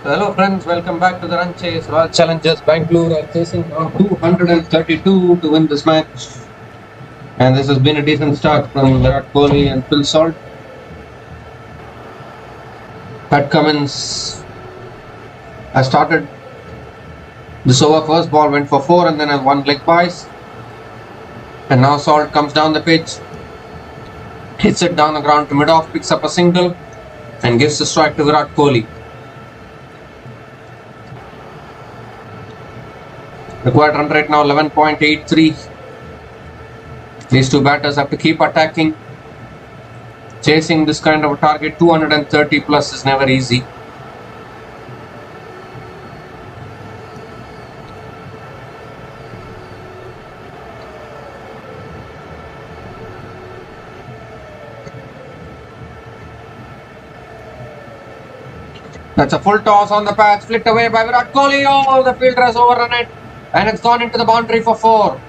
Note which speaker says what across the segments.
Speaker 1: Hello friends, welcome back to the run chase. Royal Challengers Bangalore are chasing on 232 to win this match. And this has been a decent start from Virat Kohli and Phil Salt. Pat Cummins has started this over. First ball went for 4 and then a 1 leg byes. And now Salt comes down the pitch, hits it down the ground to mid-off, picks up a single and gives the strike to Virat Kohli. Required run rate now 11.83. These two batters have to keep attacking. Chasing this kind of a target, 230 plus, is never easy. That's a full toss on the patch, flicked away by Virat Kohli. Oh, the fielder has overrun it and it's gone into the boundary for 4.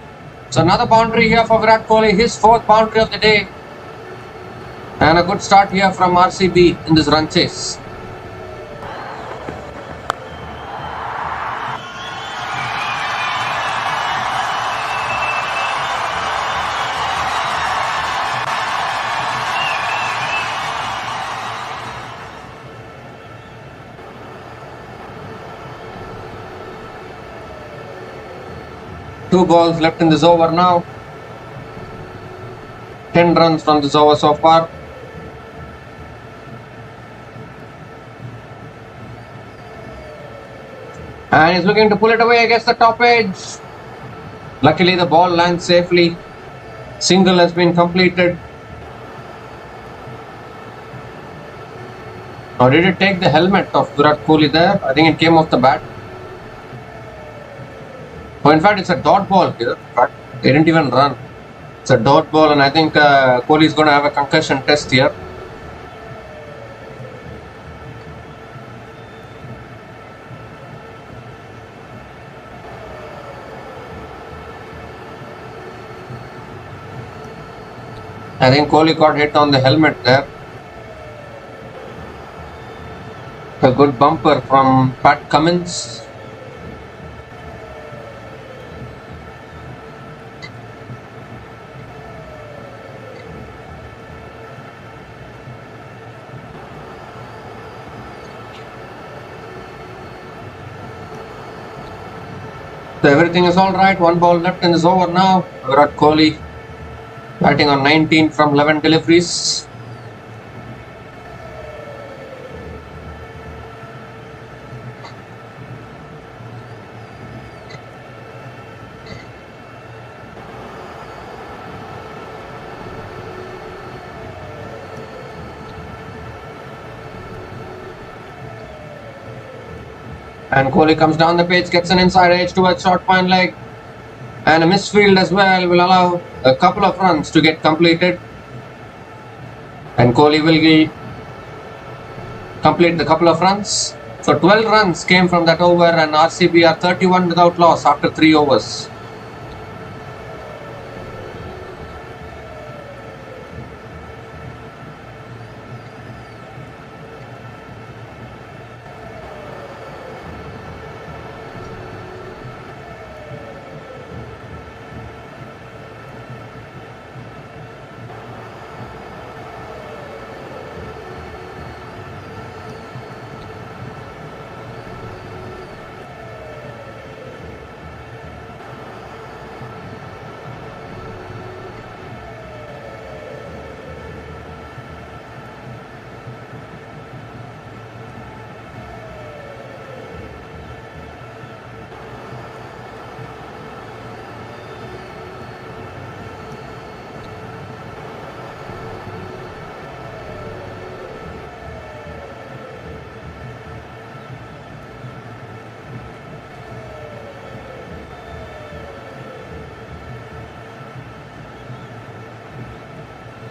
Speaker 1: So another boundary here for Virat Kohli, his 4th boundary of the day. And a good start here from RCB in this run chase. Two balls left in this over now. 10 runs from this over so far. And he's looking to pull it away against the top edge. Luckily the ball lands safely. Single has been completed. Now did it take the helmet of Virat Kohli there? I think it came off the bat. Oh, in fact, it's a dot ball here. In fact, they didn't even run. It's a dot ball, and I think Kohli is going to have a concussion test here. I think Kohli got hit on the helmet there. A good bumper from Pat Cummins. So everything is alright. 1 ball left in this over now. Virat Kohli batting on 19 from 11 deliveries. And Kohli comes down the pitch, gets an inside edge towards short fine leg. And a misfield as well will allow a couple of runs to get completed. And Kohli will complete the couple of runs. So 12 runs came from that over, and RCB are 31 without loss after 3 overs.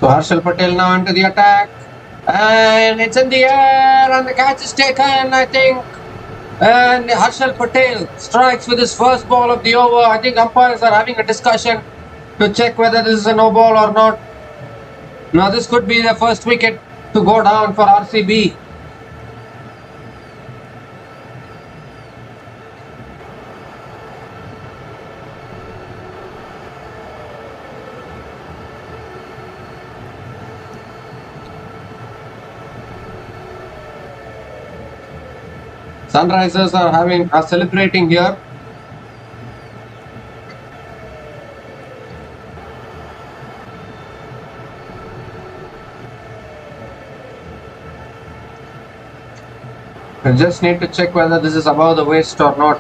Speaker 1: So Harshal Patel now into the attack, and it's in the air, and the catch is taken, I think. And Harshal Patel strikes with his first ball of the over. I think umpires are having a discussion to check whether this is a no ball or not. Now this could be the first wicket to go down for RCB. Sunrisers are celebrating here. I just need to check whether this is above the waist or not.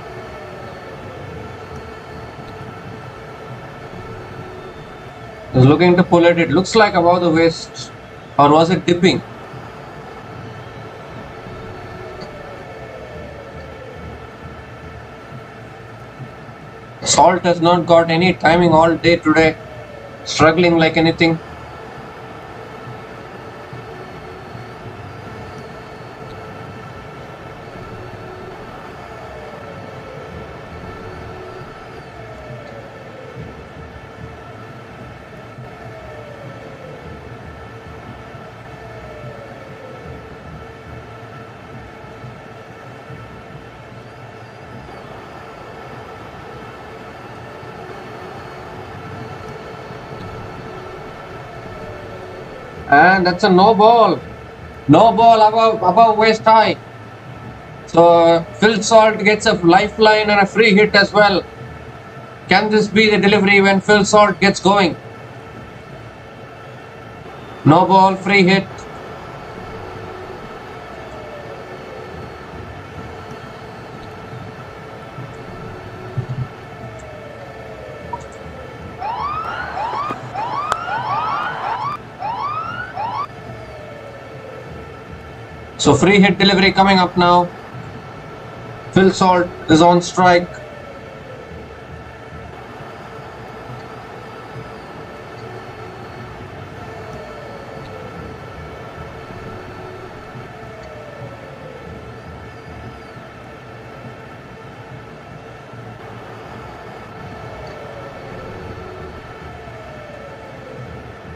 Speaker 1: I was looking to pull it. It looks like above the waist. Or was it dipping? Salt has not got any timing all day today. Struggling like anything. And that's a no ball. No ball above waist high. So Phil Salt gets a lifeline and a free hit as well. Can this be the delivery when Phil Salt gets going? No ball, free hit. So free hit delivery coming up now. Phil Salt is on strike.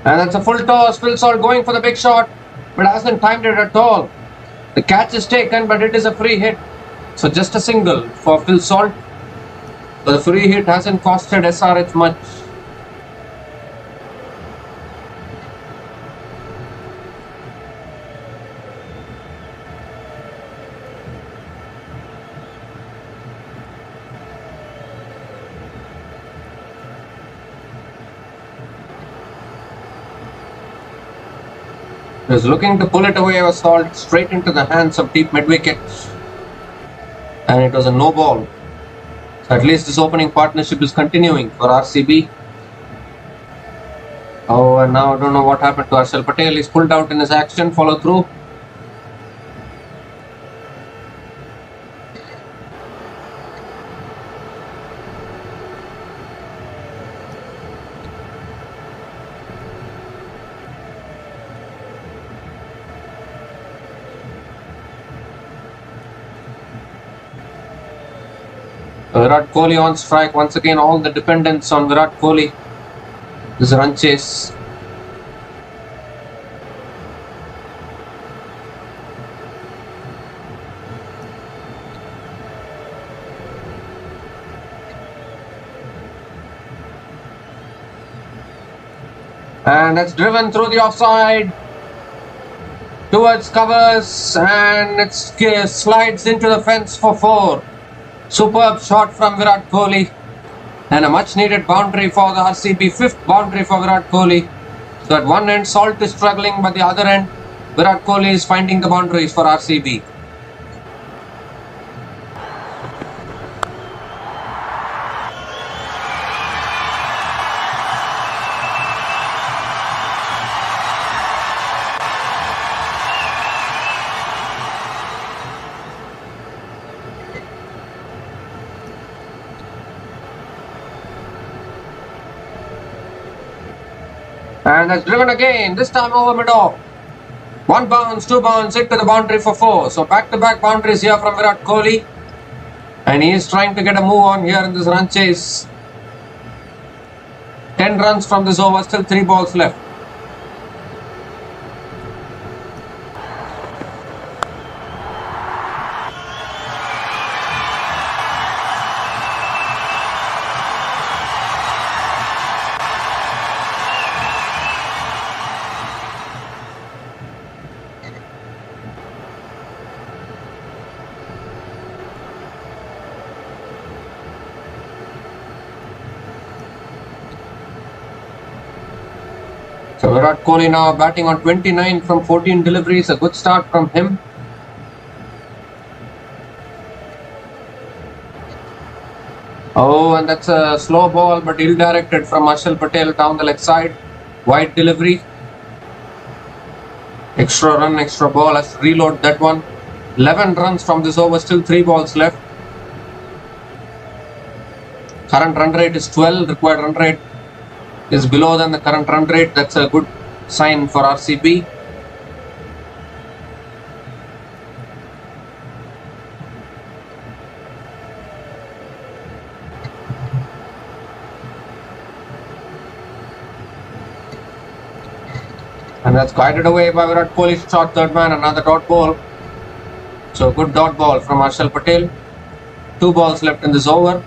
Speaker 1: And that's a full toss. Phil Salt going for the big shot, but hasn't timed it at all. The catch is taken, but it is a free hit. So just a single for Phil Salt. The free hit hasn't costed SRH much. He was looking to pull it away with Salt straight into the hands of deep mid-wicket. And it was a no ball. So at least this opening partnership is continuing for RCB. Oh, and now I don't know what happened to Harshal Patel. He's pulled out in his action, follow through. Virat Kohli on strike. Once again, all the dependence on Virat Kohli. This run chase. And it's driven through the offside towards covers, and it slides into the fence for 4. Superb shot from Virat Kohli, and a much needed boundary for the RCB, 5th boundary for Virat Kohli. So at one end Salt is struggling, but the other end Virat Kohli is finding the boundaries for RCB. And that's driven again, this time over mid-off. 1 bounce, 2 bounce, hit to the boundary for 4. So back-to-back boundaries here from Virat Kohli. And he is trying to get a move on here in this run chase. 10 runs from this over, still 3 balls left. So Virat Kohli now batting on 29 from 14 deliveries. A good start from him. Oh, and that's a slow ball but ill-directed from Harshal Patel down the leg side. Wide delivery. Extra run, extra ball. Let's reload that one. 11 runs from this over, still 3 balls left. Current run rate is 12. Required run rate is below than the current run rate. That's a good sign for RCB. And that's guided away by Virat Kohli. Shot third man, another dot ball. So good dot ball from Harshal Patel. 2 balls left in this over.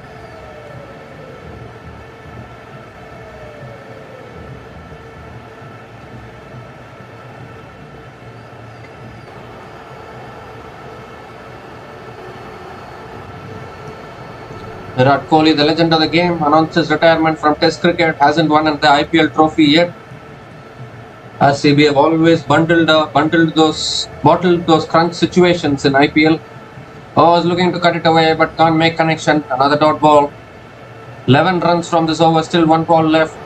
Speaker 1: Virat Kohli, the legend of the game, announces retirement from Test cricket. Hasn't won the IPL trophy yet. RCB have always bottled those crunch situations in IPL. Oh, is looking to cut it away but can't make connection. Another dot ball. 11 runs from this over, still 1 ball left.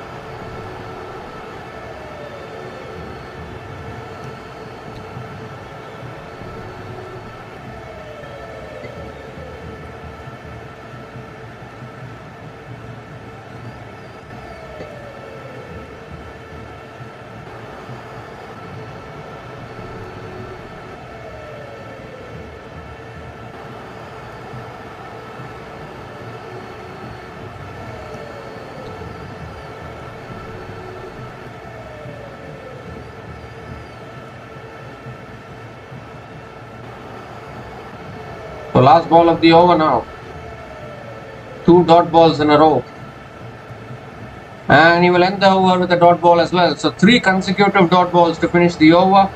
Speaker 1: So last ball of the over now. 2 dot balls in a row. And he will end the over with a dot ball as well. So 3 consecutive dot balls to finish the over.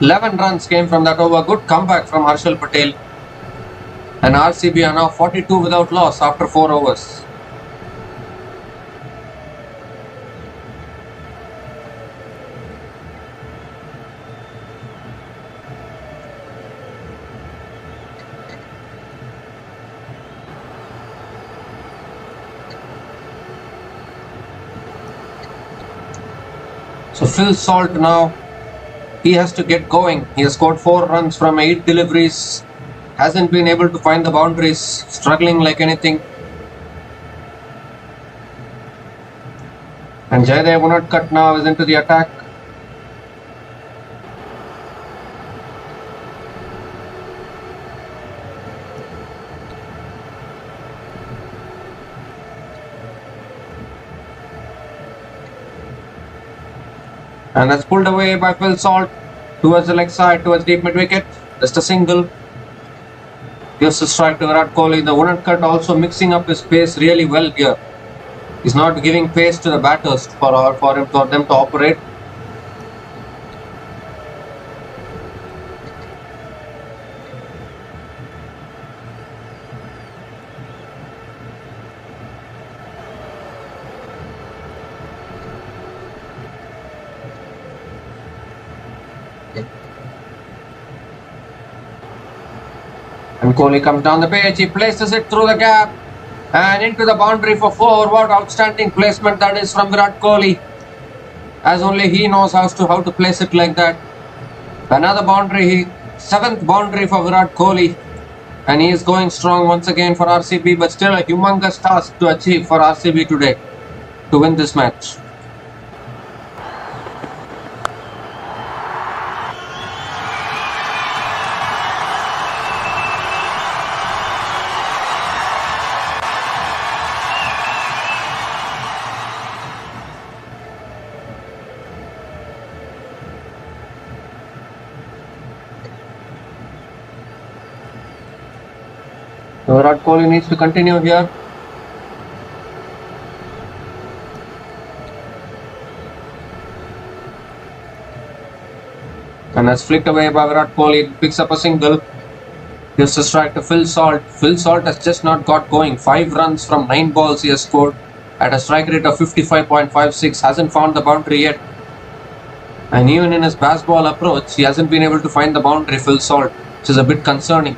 Speaker 1: 11 runs came from that over. Good comeback from Harshal Patel. And RCB are now 42 without loss after 4 overs. So Phil Salt now, he has to get going. He has scored 4 runs from 8 deliveries. Hasn't been able to find the boundaries. Struggling like anything. And Jaydev Unadkat now is into the attack. And that's pulled away by Phil Salt towards the leg side, towards deep mid wicket. Just a single. Gives a strike to Virat Kohli. The Unadkat also mixing up his pace really well here. He's not giving pace to the batters for them to operate. And Kohli comes down the pitch, he places it through the gap and into the boundary for 4. What outstanding placement that is from Virat Kohli, as only he knows how to place it like that. Another boundary, 7th boundary for Virat Kohli, and he is going strong once again for RCB, but still a humongous task to achieve for RCB today to win this match. So Virat Kohli needs to continue here. And that's flicked away by Virat Kohli. Picks up a single. Gives a strike to Phil Salt. Phil Salt has just not got going. 5 runs from 9 balls he has scored. at a strike rate of 55.56, hasn't found the boundary yet. And even in his baseball approach, he hasn't been able to find the boundary, Phil Salt, which is a bit concerning.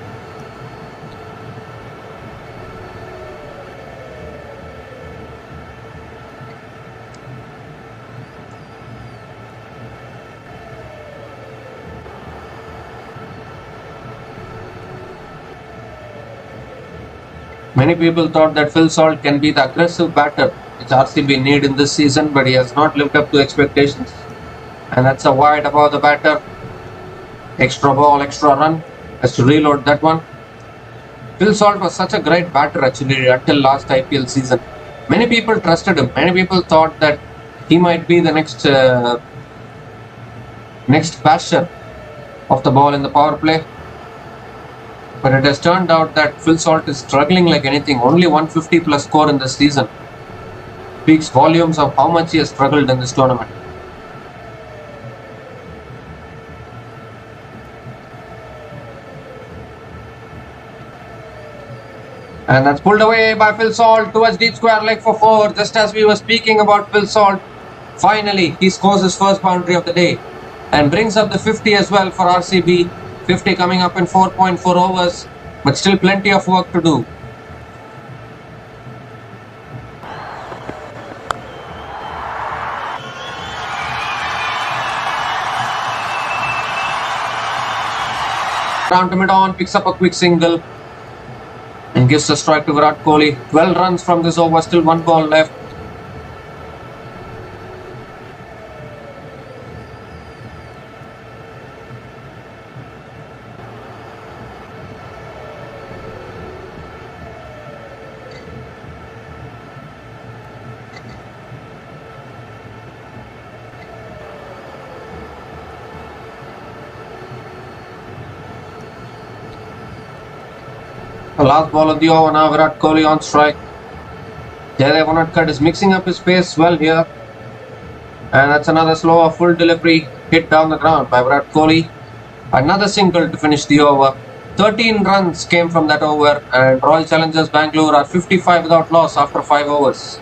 Speaker 1: Many people thought that Phil Salt can be the aggressive batter which RCB need in this season, but he has not lived up to expectations. And that's a wide above the batter. Extra ball, extra run. Has to reload that one. Phil Salt was such a great batter actually until last IPL season. Many people trusted him. Many people thought that he might be the next basher of the ball in the power play. But it has turned out that Phil Salt is struggling like anything. Only 150 plus score in this season. Speaks volumes of how much he has struggled in this tournament. And that's pulled away by Phil Salt towards deep square leg for 4. Just as we were speaking about Phil Salt, finally he scores his first boundary of the day and brings up the 50 as well for RCB. 50 coming up in 4.4 overs, but still plenty of work to do. Round to mid-on, picks up a quick single and gives a strike to Virat Kohli. 12 runs from this over, still 1 ball left. The last ball of the over now, Virat Kohli on strike. Jaydev Unadkat is mixing up his pace well here. And that's another slower full delivery hit down the ground by Virat Kohli. Another single to finish the over. 13 runs came from that over, and Royal Challengers Bangalore are 55 without loss after 5 overs.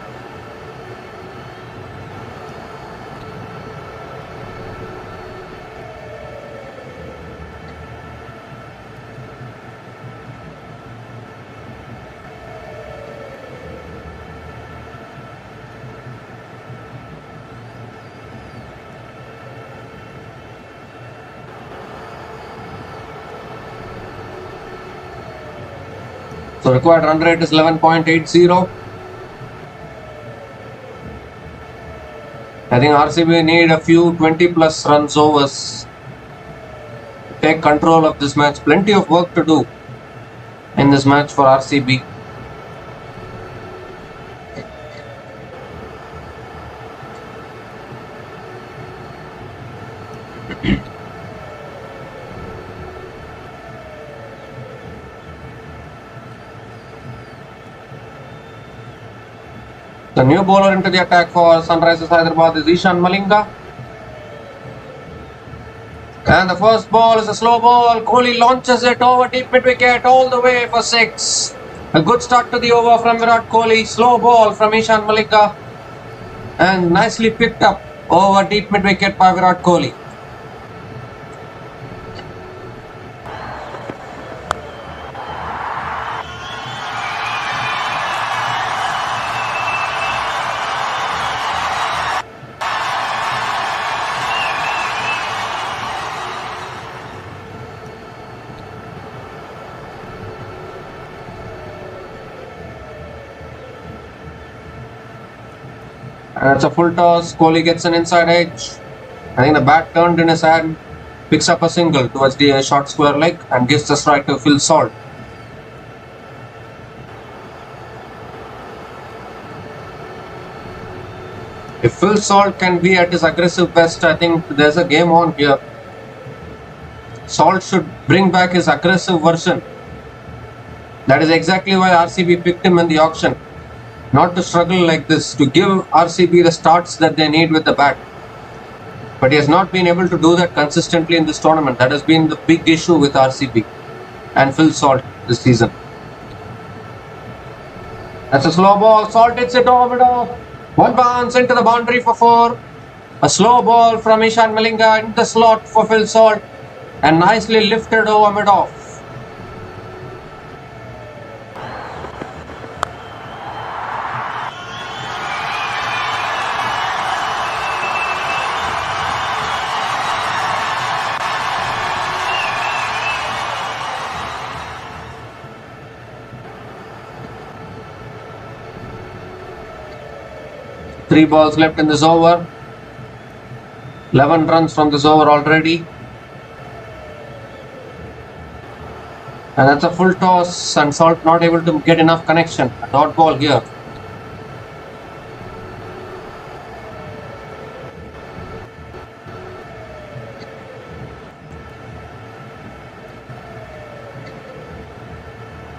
Speaker 1: So required run rate is 11.80. I think RCB need a few 20 plus runs overs to take control of this match. Plenty of work to do in this match for RCB. The new bowler into the attack for Sunrisers Hyderabad is Ishan Malinga. And the first ball is a slow ball. Kohli launches it over deep mid wicket all the way for 6. A good start to the over from Virat Kohli. Slow ball from Ishan Malinga. And nicely picked up over deep mid wicket by Virat Kohli. And it's a full toss. Kohli gets an inside edge. I think the bat turned in his hand. Picks up a single towards the short square leg and gives the strike to Phil Salt. If Phil Salt can be at his aggressive best, I think there's a game on here. Salt should bring back his aggressive version. That is exactly why RCB picked him in the auction. Not to struggle like this, to give RCB the starts that they need with the bat. But he has not been able to do that consistently in this tournament. That has been the big issue with RCB and Phil Salt this season. That's a slow ball. Salt hits it over middle. One bounce into the boundary for 4. A slow ball from Ishan Malinga into the slot for Phil Salt and nicely lifted over mid-off. Three balls left in this over. 11 runs from this over already. And that's a full toss and Salt not able to get enough connection. A dot ball here.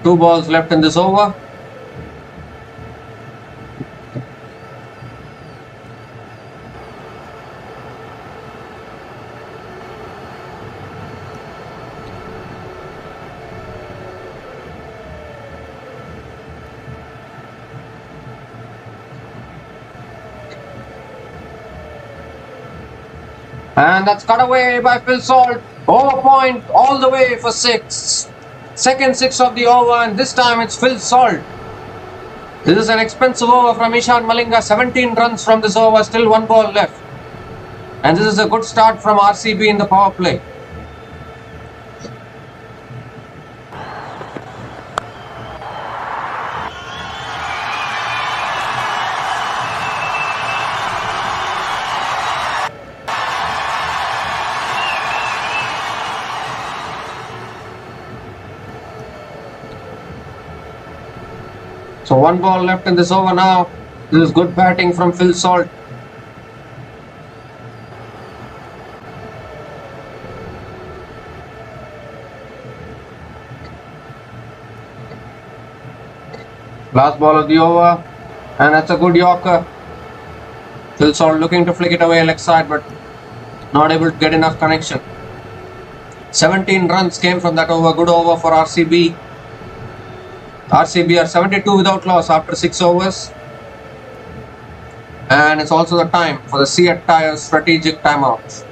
Speaker 1: Two balls left in this over. And that's cut away by Phil Salt. Over point all the way for 6. Second 6 of the over, and this time it's Phil Salt. This is an expensive over from Ishan Malinga. 17 runs from this over, still 1 ball left. And this is a good start from RCB in the power play. So 1 ball left in this over now. This is good batting from Phil Salt. Last ball of the over, and that's a good Yorker. Phil Salt looking to flick it away leg side, but not able to get enough connection. 17 runs came from that over. Good over for RCB. RCB are 72 without loss after 6 overs. And it's also the time for the Seat Tyres strategic timeout.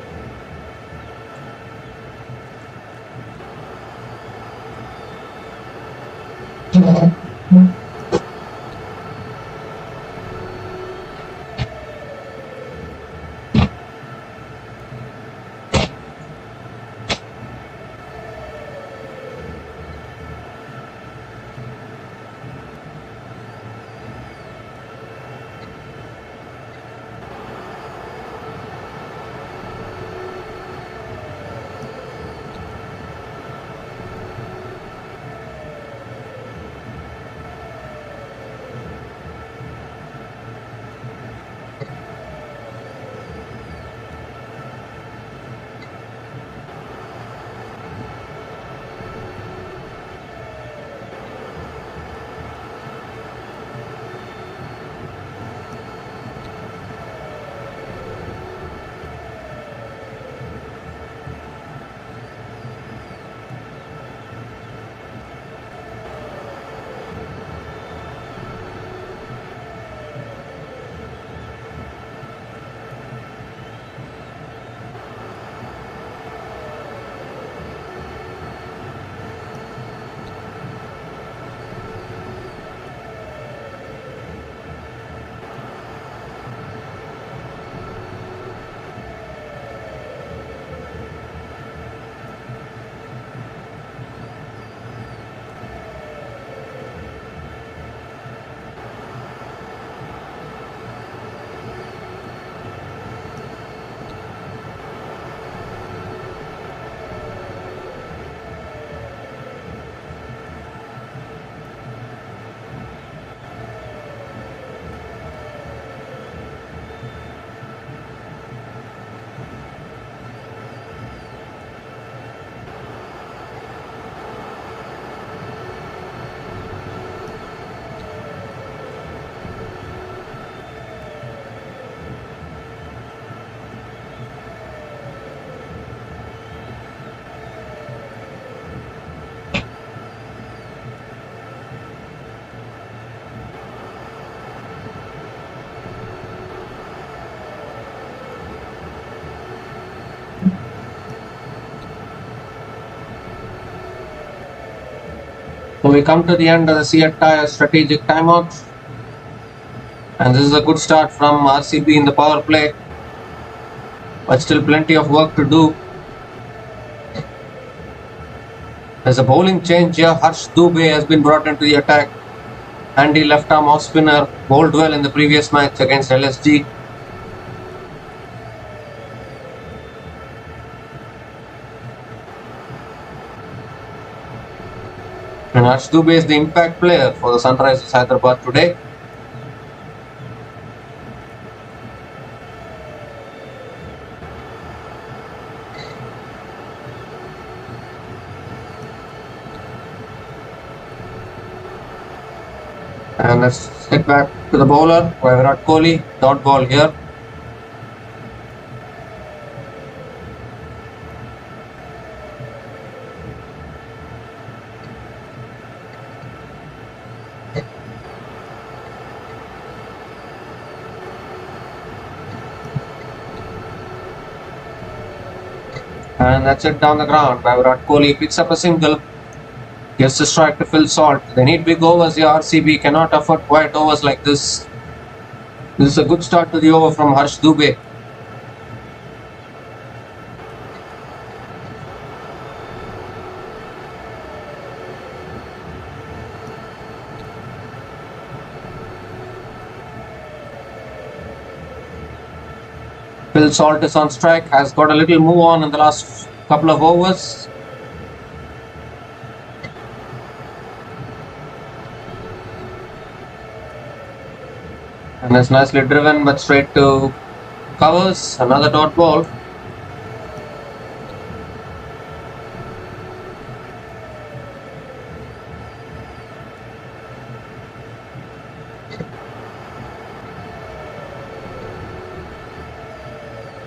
Speaker 1: So we come to the end of the CSI strategic timeout. And this is a good start from RCB in the power play. But still plenty of work to do. There's a bowling change here. Harsh Dubey has been brought into the attack. Handy left arm off spinner bowled well in the previous match against LSG. And Harsh Dubey is the impact player for the Sunrisers Hyderabad today. And let's head back to the bowler, Virat Kohli, dot ball here. And that's it down the ground. Virat Kohli picks up a single. Gets the strike to Phil Salt. They need big overs here. RCB cannot afford quiet overs like this. This is a good start to the over from Harsh Dubey. Phil Salt is on strike, has got a little move on in the last couple of overs. And it's nicely driven but straight to covers. Another dot ball.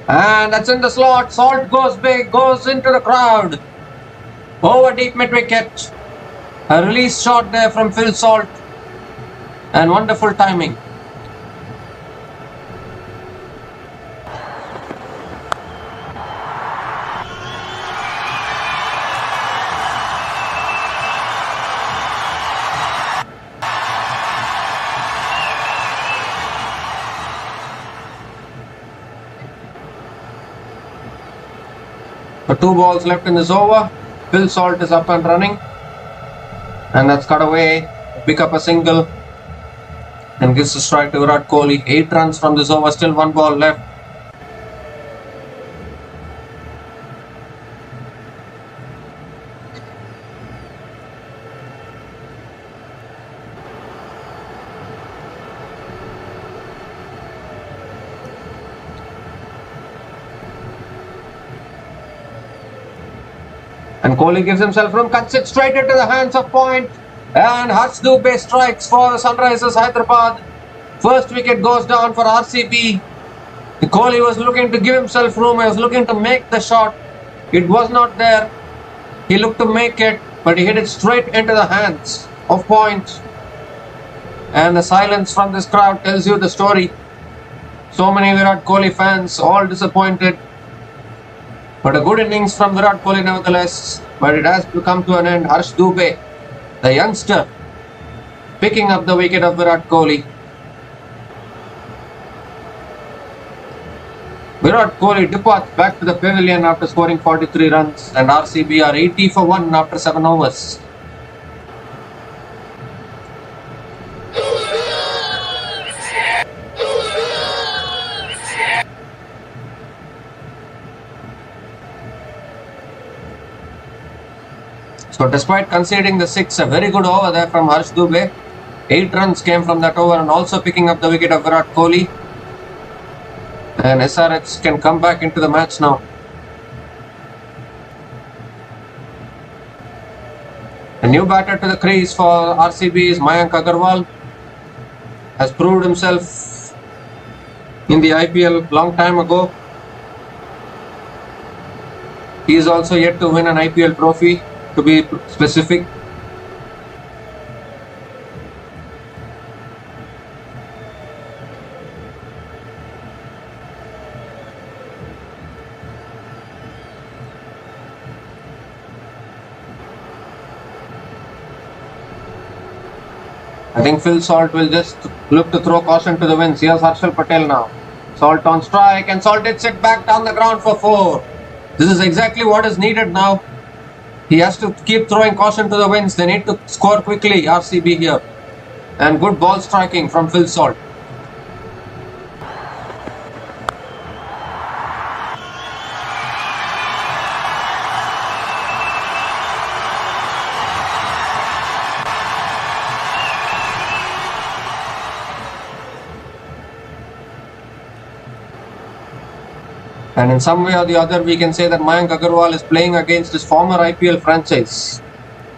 Speaker 1: And that's in the slot. Salt goes big, goes into the crowd. Over deep mid wicket. A release shot there from Phil Salt. And wonderful timing. For 2 balls left in this over, Phil Salt is up and running. And that's cut away. Pick up a single. And gives a strike to Virat Kohli. 8 runs from this over, still 1 ball left. And Kohli gives himself room, cuts it straight into the hands of point. And Harsh Dubey strikes for the Sunrisers Hyderabad. First wicket goes down for RCB. Kohli was looking to give himself room. He was looking to make the shot. It was not there. He looked to make it, but he hit it straight into the hands of point. And the silence from this crowd tells you the story. So many Virat Kohli fans, all disappointed. But a good innings from Virat Kohli nevertheless. But it has to come to an end. Harsh Dubey, the youngster, picking up the wicket of Virat Kohli. Virat Kohli departs back to the pavilion after scoring 43 runs. And RCB are 80 for 1 after 7 overs. So despite conceding the 6, a very good over there from Harsh Dubey. 8 runs came from that over and also picking up the wicket of Virat Kohli. And SRH can come back into the match now. A new batter to the crease for RCB is Mayank Agarwal. Has proved himself in the IPL long time ago. He is also yet to win an IPL trophy, to be specific. I think Phil Salt will just look to throw caution to the winds. Here's Harshal Patel now. Salt on strike, and Salt hits it back down the ground for 4. This is exactly what is needed now. He has to keep throwing caution to the winds. They need to score quickly, RCB here. And good ball striking from Phil Salt. And in some way or the other, we can say that Mayank Agarwal is playing against his former IPL franchise,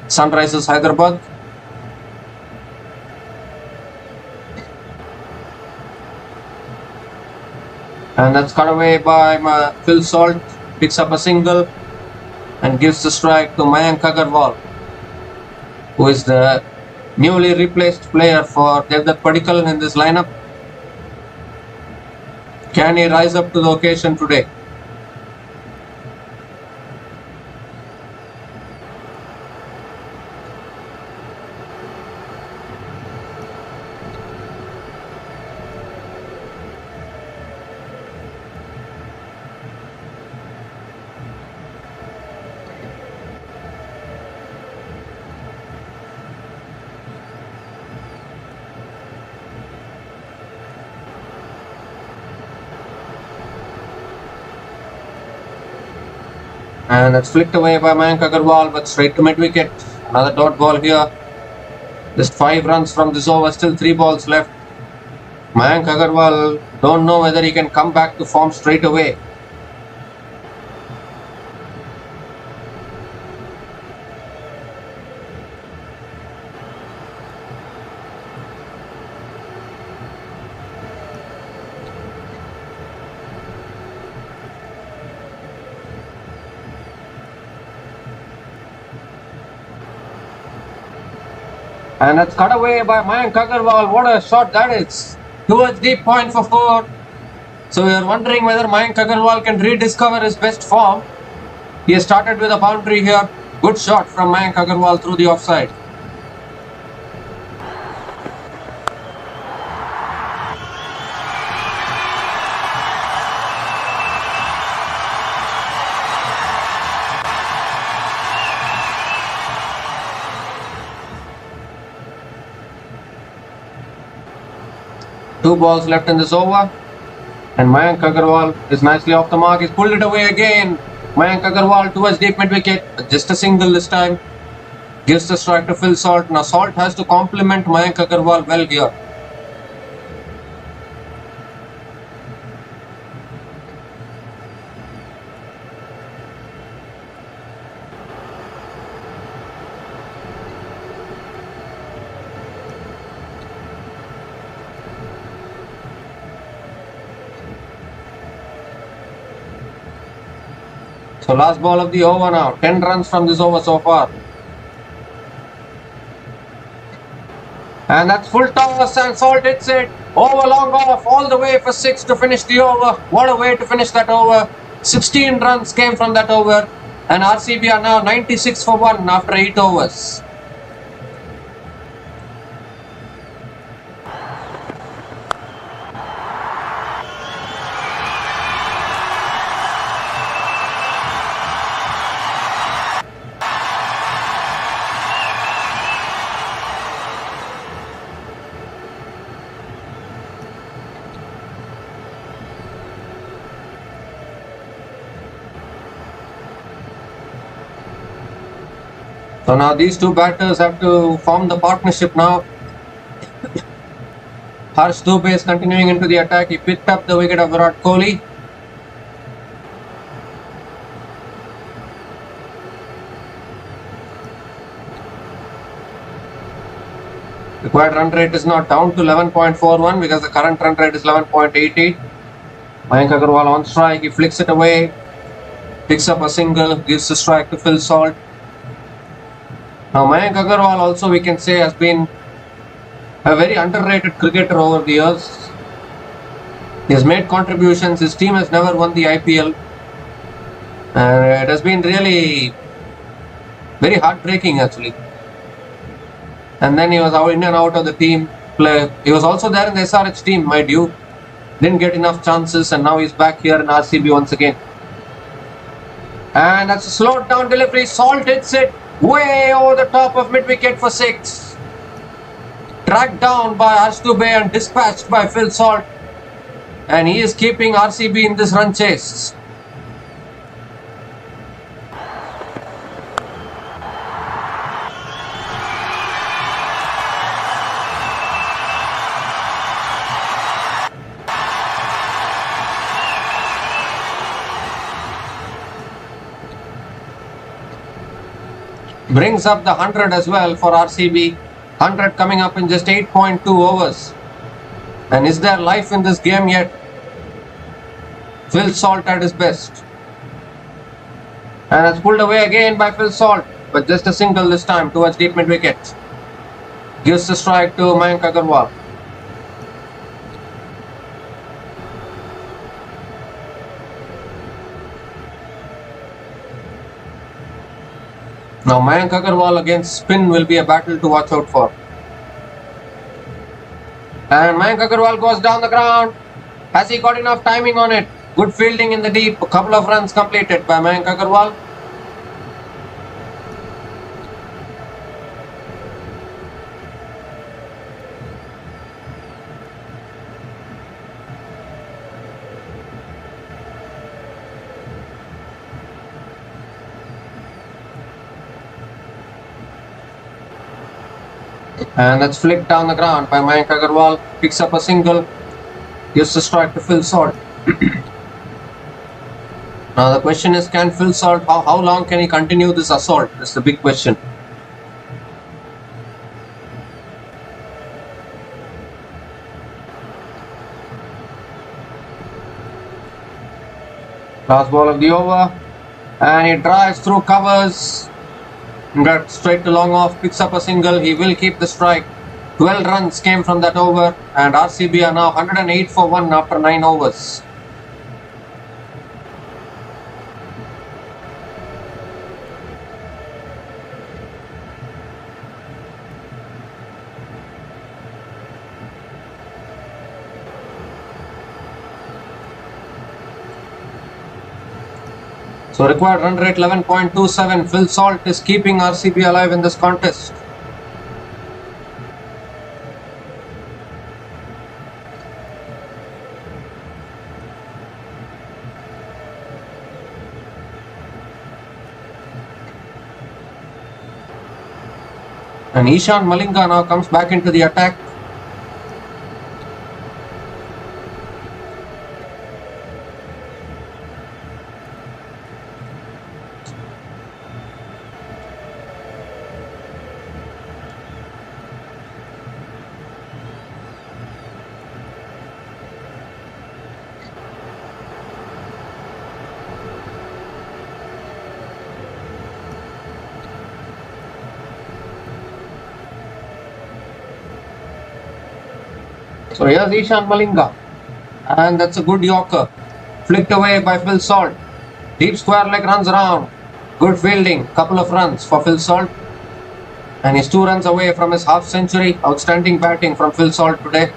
Speaker 1: Sunrisers Hyderabad. And that's cut away by Phil Salt, picks up a single and gives the strike to Mayank Agarwal, who is the newly replaced player for Devdutt Padikkal in this lineup. Can he rise up to the occasion today? And it's flicked away by Mayank Agarwal, but straight to mid-wicket. Another dot ball here. Just 5 runs from this over, still 3 balls left. Mayank Agarwal, don't know whether he can come back to form straight away. And that's cut away by Mayank Agarwal. What a shot that is. Towards deep point for 4. So we are wondering whether Mayank Agarwal can rediscover his best form. He has started with a boundary here. Good shot from Mayank Agarwal through the offside. Two balls left in this over, and Mayank Agarwal is nicely off the mark. He's pulled it away again. Mayank Agarwal towards deep mid-wicket, just a single this time. Gives the strike to Phil Salt. Now Salt has to compliment Mayank Agarwal well here. So last ball of the over now. 10 runs from this over so far. And that's full toss, and Salt hits it. Over long off, all the way for 6 to finish the over. What a way to finish that over. 16 runs came from that over. And RCB are now 96 for 1 after 8 overs. So now these two batters have to form the partnership now. Harsh Dubey is continuing into the attack. He picked up the wicket of Virat Kohli. Required run rate is now down to 11.41 because the current run rate is 11.88. Mayank Agarwal on strike. He flicks it away. Picks up a single. Gives the strike to Phil Salt. Now Mayank Agarwal also, we can say, has been a very underrated cricketer over the years. He has made contributions. His team has never won the IPL. It has been really very heartbreaking actually. And then he was out in and out of the team. He was also there in the SRH team, mind you. Didn't get enough chances, and now he's back here in RCB once again. And that's a slowed down delivery. Salt hits it way over the top of mid-wicket for 6. Dragged down by Harsh Dubey and dispatched by Phil Salt. And he is keeping RCB in this run chase. Brings up the 100 as well for RCB. 100 coming up in just 8.2 overs. And is there life in this game yet? Phil Salt at his best. And it's pulled away again by Phil Salt. But just a single this time towards deep mid-wicket. Gives the strike to Mayank Agarwal. Now Mayank Agarwal against spin will be a battle to watch out for. And Mayank Agarwal goes down the ground. Has he got enough timing on it? Good fielding in the deep. A couple of runs completed by Mayank Agarwal. And that's flicked down the ground by Mayank Agarwal. Picks up a single. Gives the strike to Phil Salt. Now the question is, can Phil Salt, how long can he continue this assault? That's the big question. Last ball of the over. And he drives through covers. Got straight to long off, picks up a single. He will keep the strike. 12 runs came from that over, and RCB are now 108 for 1 after 9 overs. So required run rate 11.27. Phil Salt is keeping RCB alive in this contest. And Ishan Malinga now comes back into the attack. So here's Ishan Malinga, and that's a good Yorker. Flicked away by Phil Salt. Deep square leg runs around. Good fielding, couple of runs for Phil Salt. And he's 2 runs away from his half century. Outstanding batting from Phil Salt today.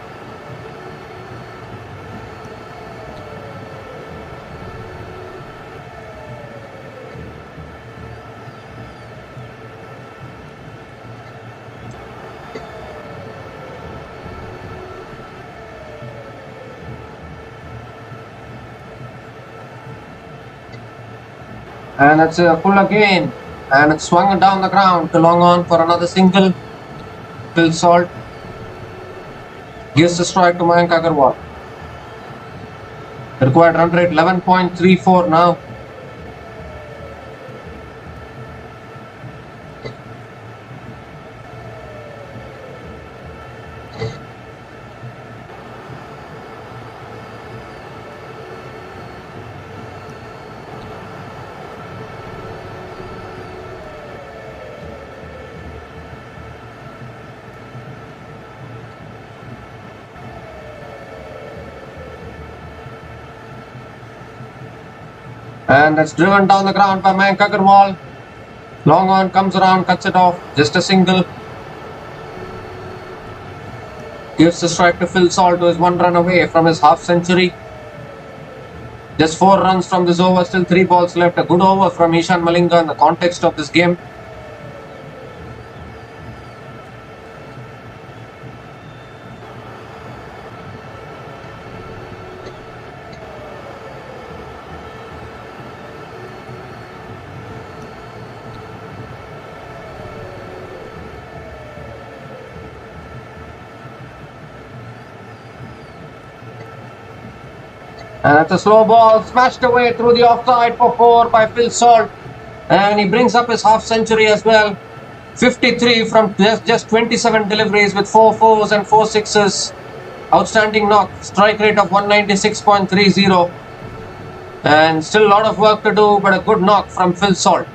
Speaker 1: And it's a pull again, and it's swung down the ground to long on for another single. Phil Salt gives the strike to Mayank Agarwal. The required run rate 11.34 now. And that's driven down the ground by Mayank Agarwal. Long on, comes around, cuts it off. Just a single. Gives the strike to Phil Salt, who is 1 run away from his half century. Just 4 runs from this over, still 3 balls left. A good over from Ishan Malinga in the context of this game. And that's a slow ball smashed away through the offside for 4 by Phil Salt. And he brings up his half century as well. 53 from just 27 deliveries with 4 fours and 4 sixes. Outstanding knock. Strike rate of 196.30. And still a lot of work to do, but a good knock from Phil Salt.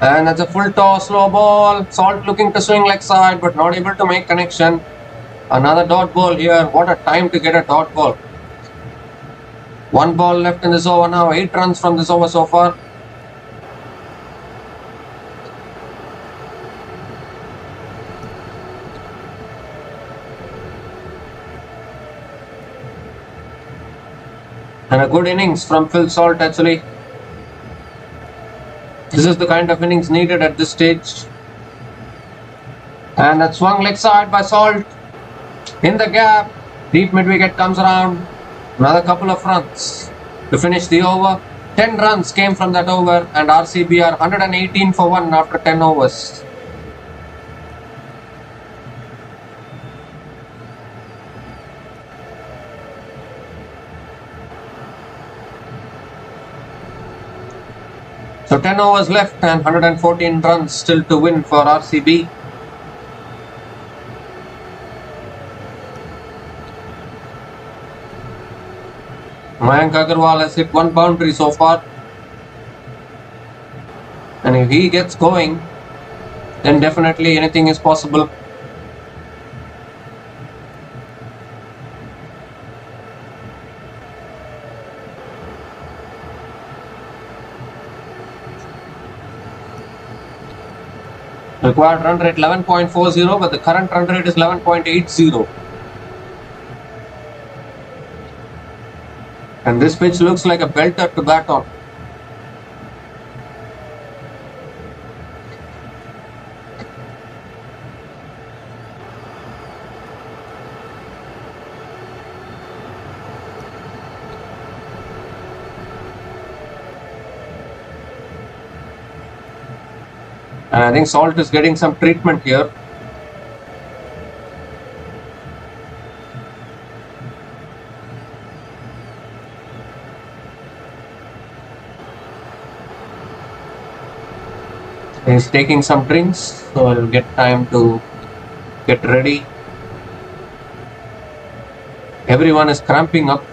Speaker 1: And that's a full toss, slow ball. Salt looking to swing leg side, but not able to make connection. Another dot ball here. What a time to get a dot ball. 1 ball left in this over now. 8 runs from this over so far. And a good innings from Phil Salt actually. This is the kind of innings needed at this stage. And that swung leg side by Salt. In the gap. Deep mid wicket comes around. Another couple of runs to finish the over. 10 runs came from that over, and RCB are 118 for 1 after 10 overs. So 10 overs left and 114 runs still to win for RCB. Mayank Agarwal has hit 1 boundary so far. And if he gets going, then definitely anything is possible. Required run rate 11.40, but the current run rate is 11.80. And this pitch looks like a belter to bat on. And I think Salt is getting some treatment here. He's taking some drinks, so I'll get time to get ready. Everyone is cramping up.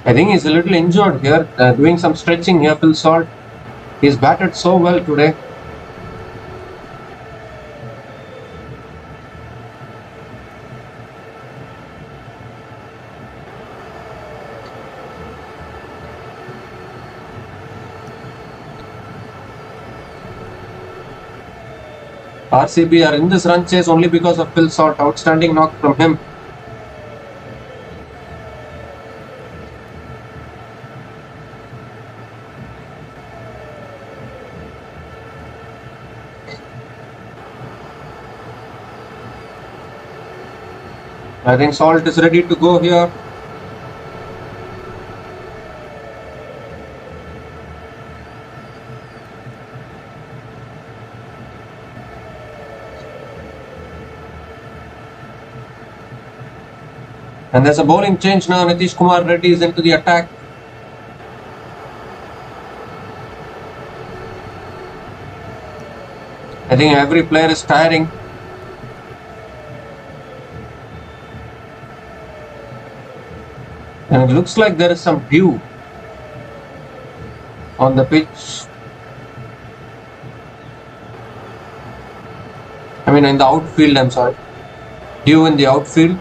Speaker 1: I think he's a little injured here, doing some stretching here, Phil Salt. He's batted so well today. RCB are in this run chase only because of Phil Salt. Outstanding knock from him. I think Salt is ready to go here. And there's a bowling change now. Nitish Kumar Reddy is into the attack. I think every player is tiring. And it looks like there is some dew on the pitch. I mean in the outfield, I'm sorry. Dew in the outfield.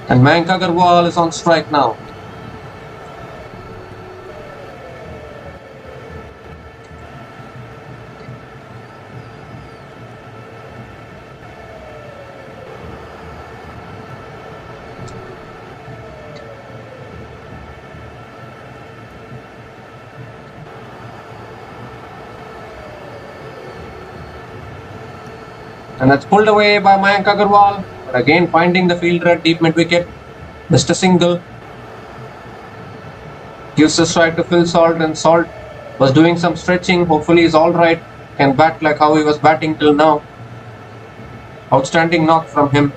Speaker 1: And Mayank Agarwal is on strike now. And that's pulled away by Mayank Agarwal. But again finding the fielder at deep mid wicket. Mr. Single gives a strike to Phil Salt, and Salt was doing some stretching. Hopefully he's alright. Can bat like how he was batting till now. Outstanding knock from him.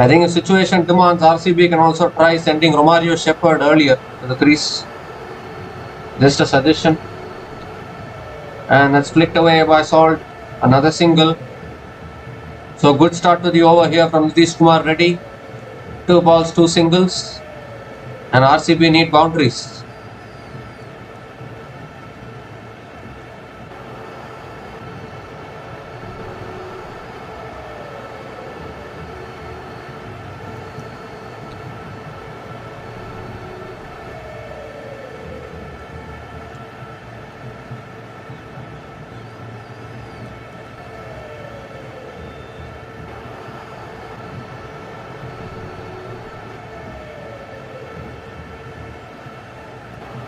Speaker 1: I think if situation demands, RCB can also try sending Romario Shepherd earlier to the crease. Just a suggestion. And that's flicked away by Salt. Another single. So good start to the over here from Nitish Kumar Reddy. 2 balls, 2 singles. And RCB need boundaries.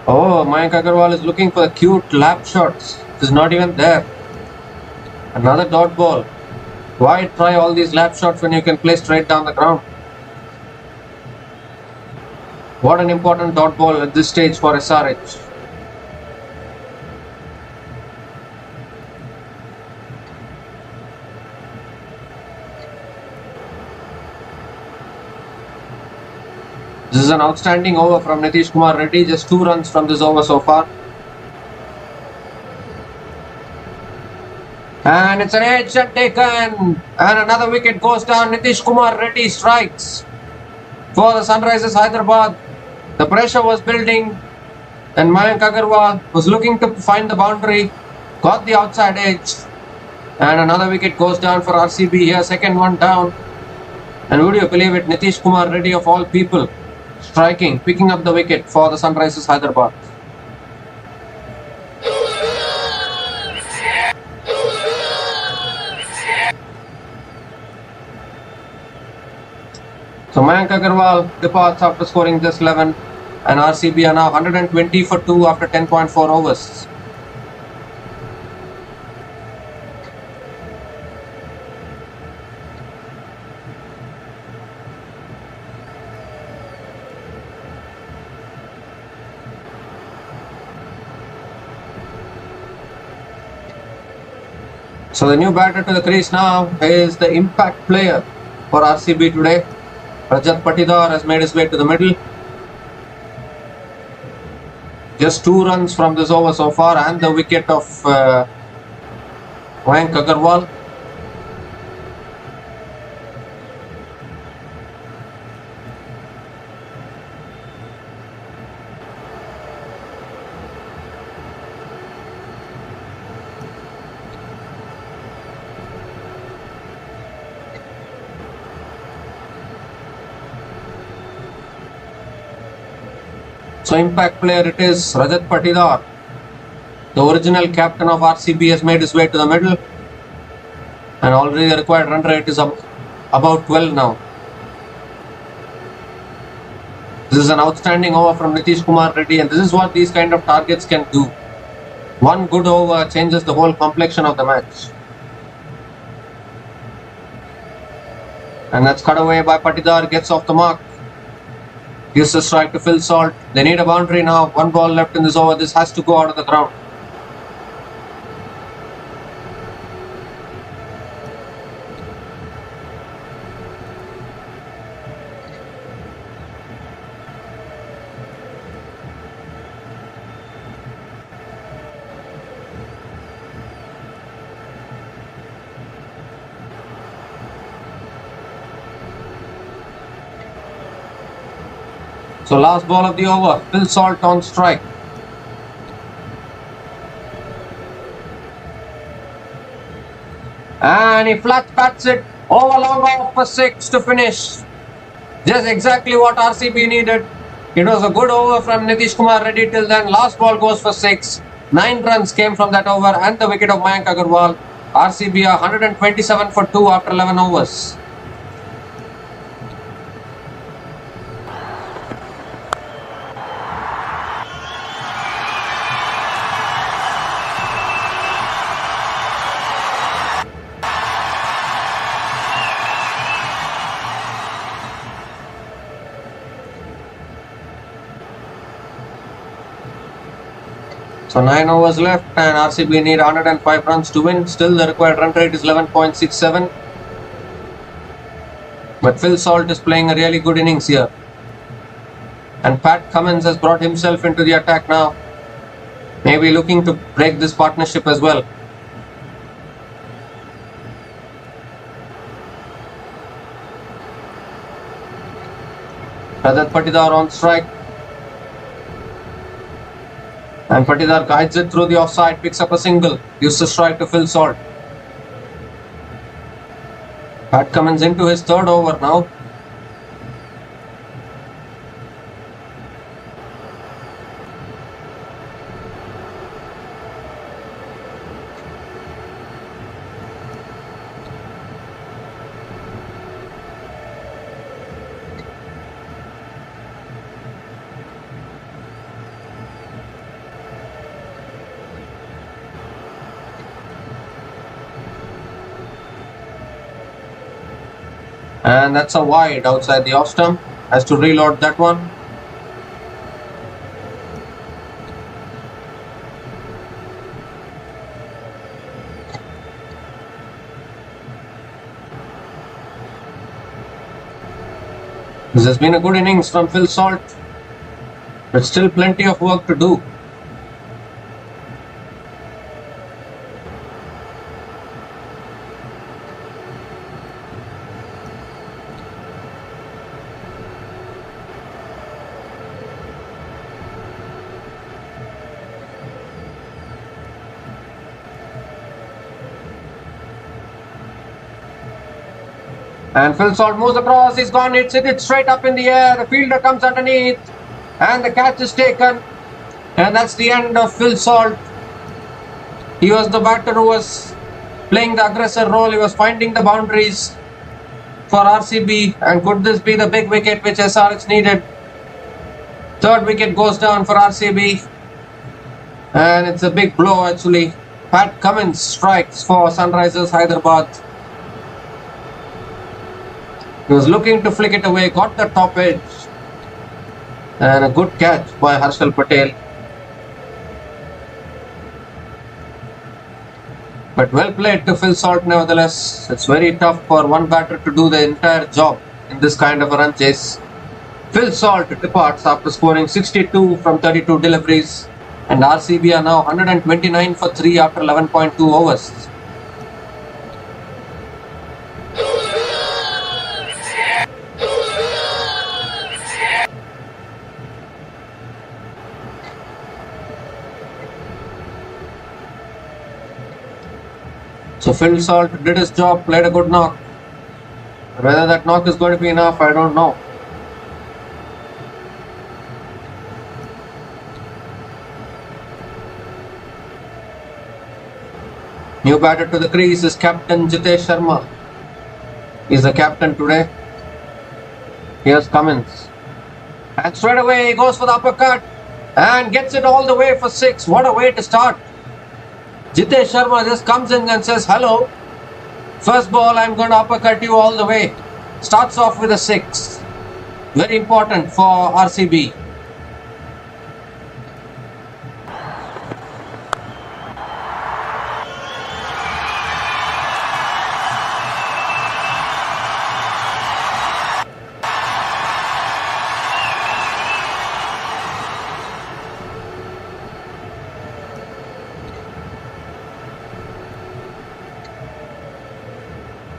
Speaker 1: Oh, Mayank Agarwal is looking for the cute lap shots. It is not even there. Another dot ball. Why try all these lap shots when you can play straight down the ground? What an important dot ball at this stage for SRH. This is an outstanding over from Nitish Kumar Reddy. Just 2 runs from this over so far. And it's an edge shot taken. And another wicket goes down. Nitish Kumar Reddy strikes for the Sunrisers Hyderabad. The pressure was building. And Mayank Agarwal was looking to find the boundary. Got the outside edge. And another wicket goes down for RCB here. Second one down. And would you believe it? Nitish Kumar Reddy of all people striking, picking up the wicket for the Sunrisers Hyderabad. So Mayank Agarwal departs after scoring just 11, and RCB are now 120 for 2 after 10.4 overs. So the new batter to the crease now is the impact player for RCB today. Rajat Patidar has made his way to the middle. Just 2 runs from this over so far, and the wicket of Mayank Agarwal. So impact player it is, Rajat Patidar. The original captain of RCB has made his way to the middle. And already the required run rate is about 12 now. This is an outstanding over from Nitish Kumar Reddy, and this is what these kind of targets can do. One good over changes the whole complexion of the match. And that's cut away by Patidar, gets off the mark. Gives a strike to Phil Salt. They need a boundary now. One ball left in this over. This has to go out of the ground. So last ball of the over, Phil Salt on strike. And he flat bats it over long off for 6 to finish. Just exactly what RCB needed. It was a good over from Nitish Kumar Reddy till then. Last ball goes for 6. 9 runs came from that over and the wicket of Mayank Agarwal. RCB are 127 for 2 after 11 overs. So 9 overs left and RCB need 105 runs to win. Still the required run rate is 11.67. But Phil Salt is playing a really good innings here. And Pat Cummins has brought himself into the attack now. Maybe looking to break this partnership as well. Rajat Patidar on strike. And Patidar guides it through the offside, picks up a single, gives a strike to Phil Salt. Pat Cummins into his third over now. And that's a wide outside the off stump. Has to reload that one. This has been a good innings from Phil Salt, but still plenty of work to do. And Phil Salt moves across, he's gone, hits it straight up in the air, the fielder comes underneath and the catch is taken. And that's the end of Phil Salt. He was the batter who was playing the aggressor role, he was finding the boundaries for RCB. And could this be the big wicket which SRH needed? Third wicket goes down for RCB. And it's a big blow actually. Pat Cummins strikes for Sunrisers Hyderabad. He was looking to flick it away, got the top edge. And a good catch by Harshal Patel. But well played to Phil Salt nevertheless. It's very tough for one batter to do the entire job in this kind of a run chase. Phil Salt departs after scoring 62 from 32 deliveries. And RCB are now 129 for 3 after 11.2 overs. So Phil Salt did his job, played a good knock. Whether that knock is going to be enough, I don't know. New batter to the crease is Captain Jitesh Sharma. He's the captain today. Here's Cummins. And straight away he goes for the uppercut and gets it all the way for 6. What a way to start. Jitesh Sharma just comes in and says, hello. First ball, I'm going to uppercut you all the way. Starts off with a 6. Very important for RCB.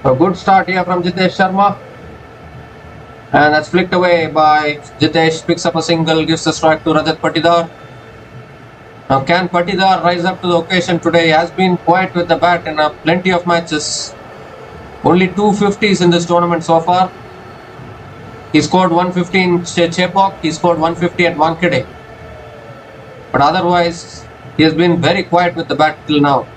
Speaker 1: A good start here from Jitesh Sharma. And that's flicked away by Jitesh. Picks up a single, gives the strike to Rajat Patidar. Now can Patidar rise up to the occasion today? He has been quiet with the bat in plenty of matches. Only 250s in this tournament so far. He scored 150 in Chepauk. He scored 150 at Wankhede. But otherwise, he has been very quiet with the bat till now.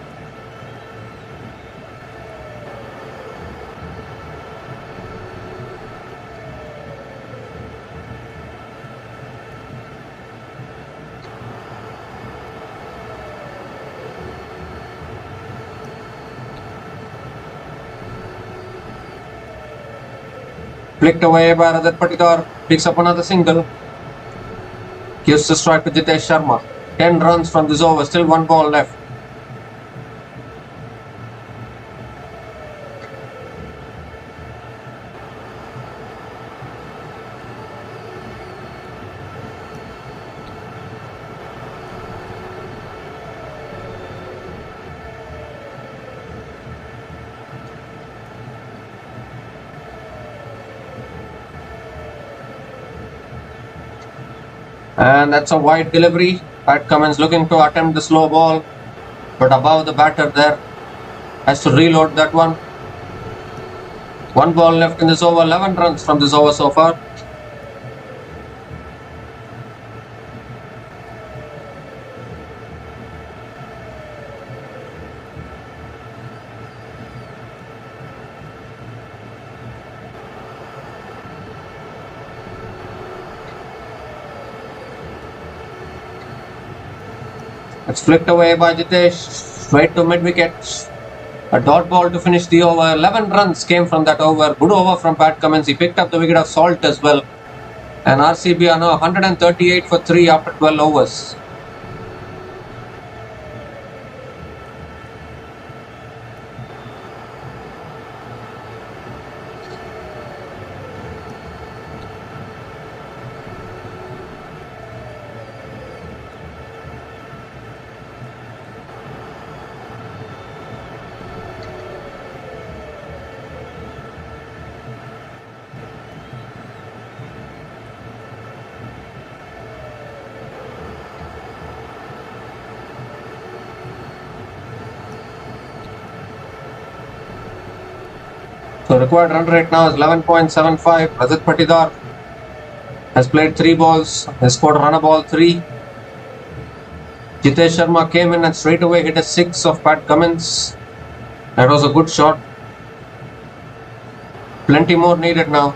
Speaker 1: Flicked away by Rajat Patidar. Picks up another single. Gives the strike to Jitesh Sharma. 10 runs from this over. Still 1 ball left. And that's a wide delivery. Pat Cummins looking to attempt the slow ball, but above the batter there. Has to reload that one. 1 ball left in this over. 11 runs from this over so far. It's flicked away by Jitesh, straight to mid-wicket. A dot ball to finish the over. 11 runs came from that over. Good over from Pat Cummins. He picked up the wicket of Salt as well. And RCB are now 138 for 3 after 12 overs. So required run rate now is 11.75. Rajat Patidar has played 3 balls, has scored a run ball 3. Jitesh Sharma came in and straight away hit a 6 of Pat Cummins. That was a good shot. Plenty more needed now.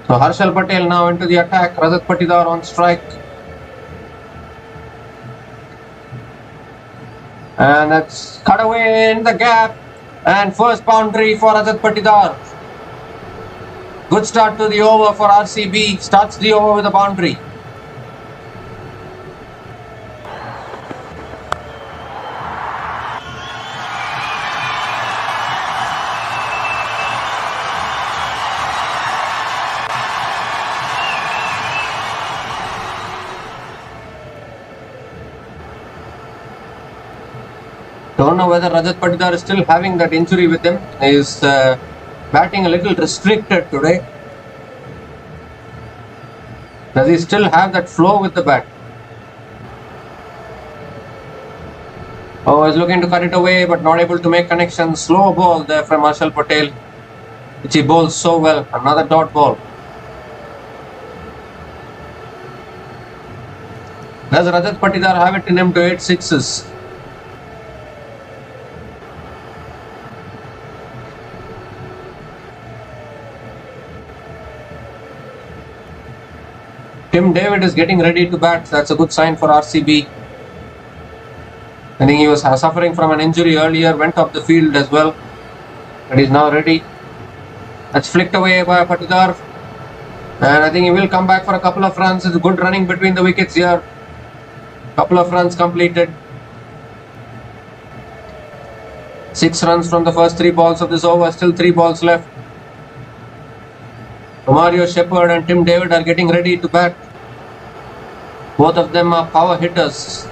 Speaker 1: So Harshal Patel now into the attack. Rajat Patidar on strike. And that's cut away in the gap. And first boundary for Rajat Patidar. Good start to the over for RCB. Starts the over with a boundary. Don't know whether Rajat Patidar is still having that injury with him. He is batting a little restricted today. Does he still have that flow with the bat? Oh, he's looking to cut it away but not able to make connection. Slow ball there from Harshal Patel, which he bowls so well. Another dot ball. Does Rajat Patidar have it in him to 8 sixes? Tim David is getting ready to bat. That's a good sign for RCB. I think he was suffering from an injury earlier, went off the field as well, but he's now ready. That's flicked away by Patidar, and I think he will come back for a couple of runs. It's good running between the wickets here. Couple of runs completed. 6 runs from the first 3 balls of this over. Still 3 balls left. Mario Shepherd and Tim David are getting ready to bat. Both of them are power hitters.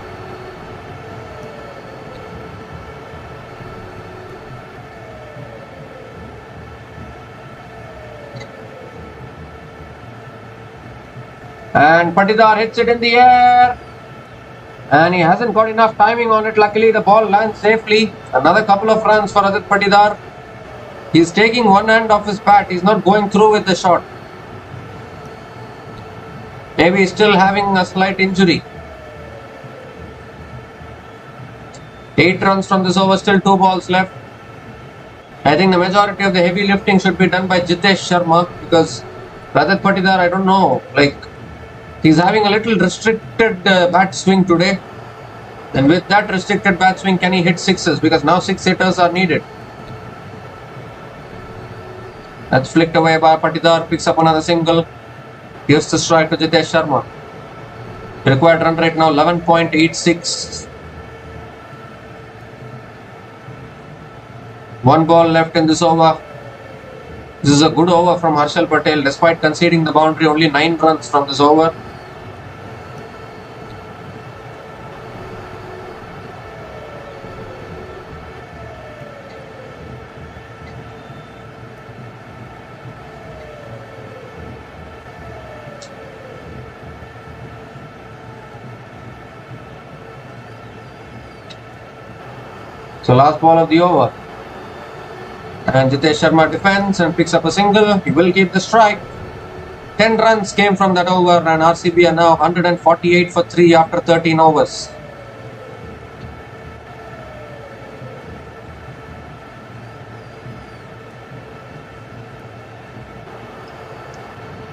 Speaker 1: And Patidar hits it in the air. And he hasn't got enough timing on it. Luckily, the ball lands safely. Another couple of runs for Adit Patidar. He's taking one hand off his bat. He's not going through with the shot. Maybe he's still having a slight injury. 8 runs from this over. Still 2 balls left. I think the majority of the heavy lifting should be done by Jitesh Sharma, because Adit Patidar, I don't know, he's having a little restricted bat swing today. And with that restricted bat swing, can he hit 6s? Because now 6 hitters are needed. That's flicked away by Patidar. Picks up another single. Gives the strike to Jitesh Sharma. Required run rate now 11.86. 1 ball left in this over. This is a good over from Harshal Patel. Despite conceding the boundary, only 9 runs from this over. So last ball of the over. And Jitesh Sharma defends and picks up a single. He will keep the strike. 10 runs came from that over, and RCB are now 148 for 3 after 13 overs.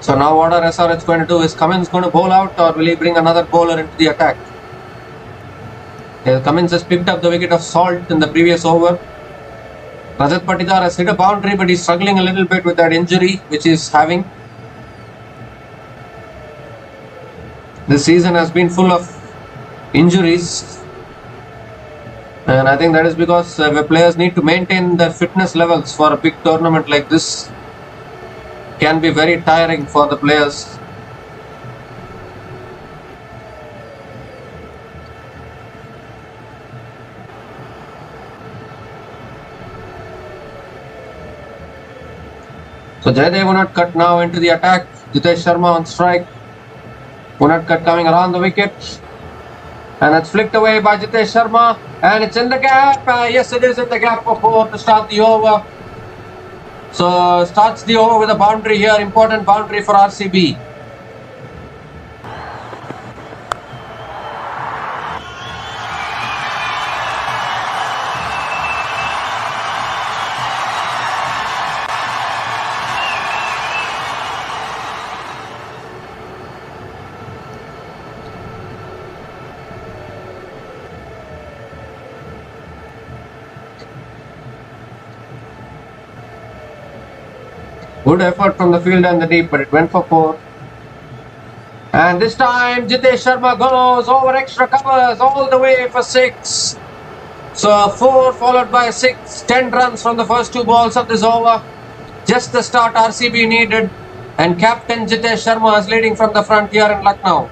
Speaker 1: So now what are SRH going to do? Is Cummins going to bowl out, or will he bring another bowler into the attack? Cummins has picked up the wicket of Salt in the previous over. Rajat Patidar has hit a boundary, but he's struggling a little bit with that injury which he's having. This season has been full of injuries, and I think that is because the players need to maintain their fitness levels for a big tournament like this. Can be very tiring for the players. So Jaydev Unadkat now into the attack. Jitesh Sharma on strike. Unadkat coming around the wicket. And it's flicked away by Jitesh Sharma. And it's in the gap. Yes, it is in the gap for 4 to start the over. So starts the over with a boundary here. Important boundary for RCB. Good effort from the field and the deep, but it went for 4. And this time Jitesh Sharma goes over extra covers all the way for 6. So 4 followed by 6. 10 runs from the first 2 balls of this over. Just the start RCB needed. And captain Jitesh Sharma is leading from the front here in Lucknow.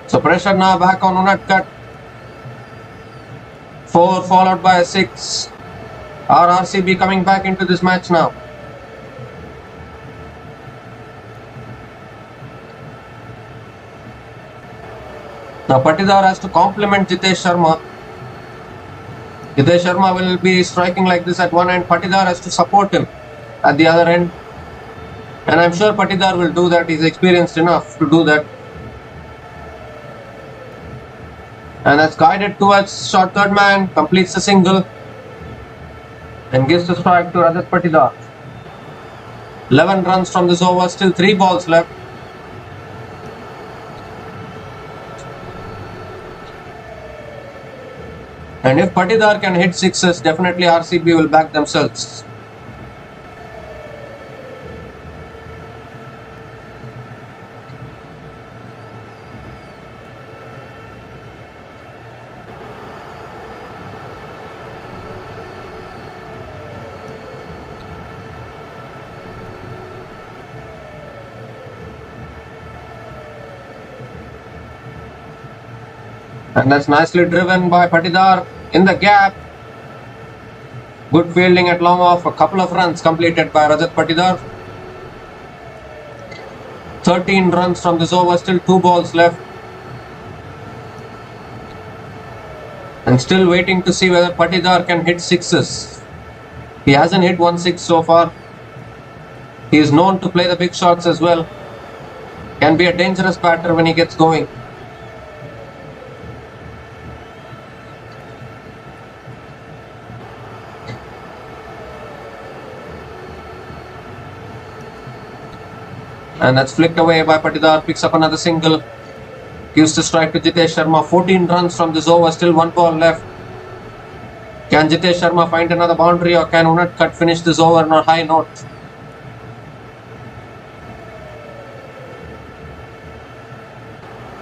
Speaker 1: So pressure now back on Unadkat. 4 followed by 6. Are RCB coming back into this match now? Now Patidar has to compliment Jitesh Sharma. Jitesh Sharma will be striking like this at one end. Patidar has to support him at the other end. And I'm sure Patidar will do that. He's experienced enough to do that. And that's guided towards short third man. Completes the single. And gives the strike to Rajat Patidar. 11 runs from this over. Still 3 balls left. And if Patidar can hit sixes, definitely RCB will back themselves. And that's nicely driven by Patidar in the gap. Good fielding at long off. A couple of runs completed by Rajat Patidar. 13 runs from this over. Still 2 balls left. And still waiting to see whether Patidar can hit sixes. He hasn't hit 1 6 so far. He is known to play the big shots as well. Can be a dangerous batter when he gets going. And that's flicked away by Patidar. Picks up another single. Gives the strike to Jitesh Sharma. 14 runs from this over. Still 1 ball left. Can Jitesh Sharma find another boundary, or can Unadkat finish this over on a high note?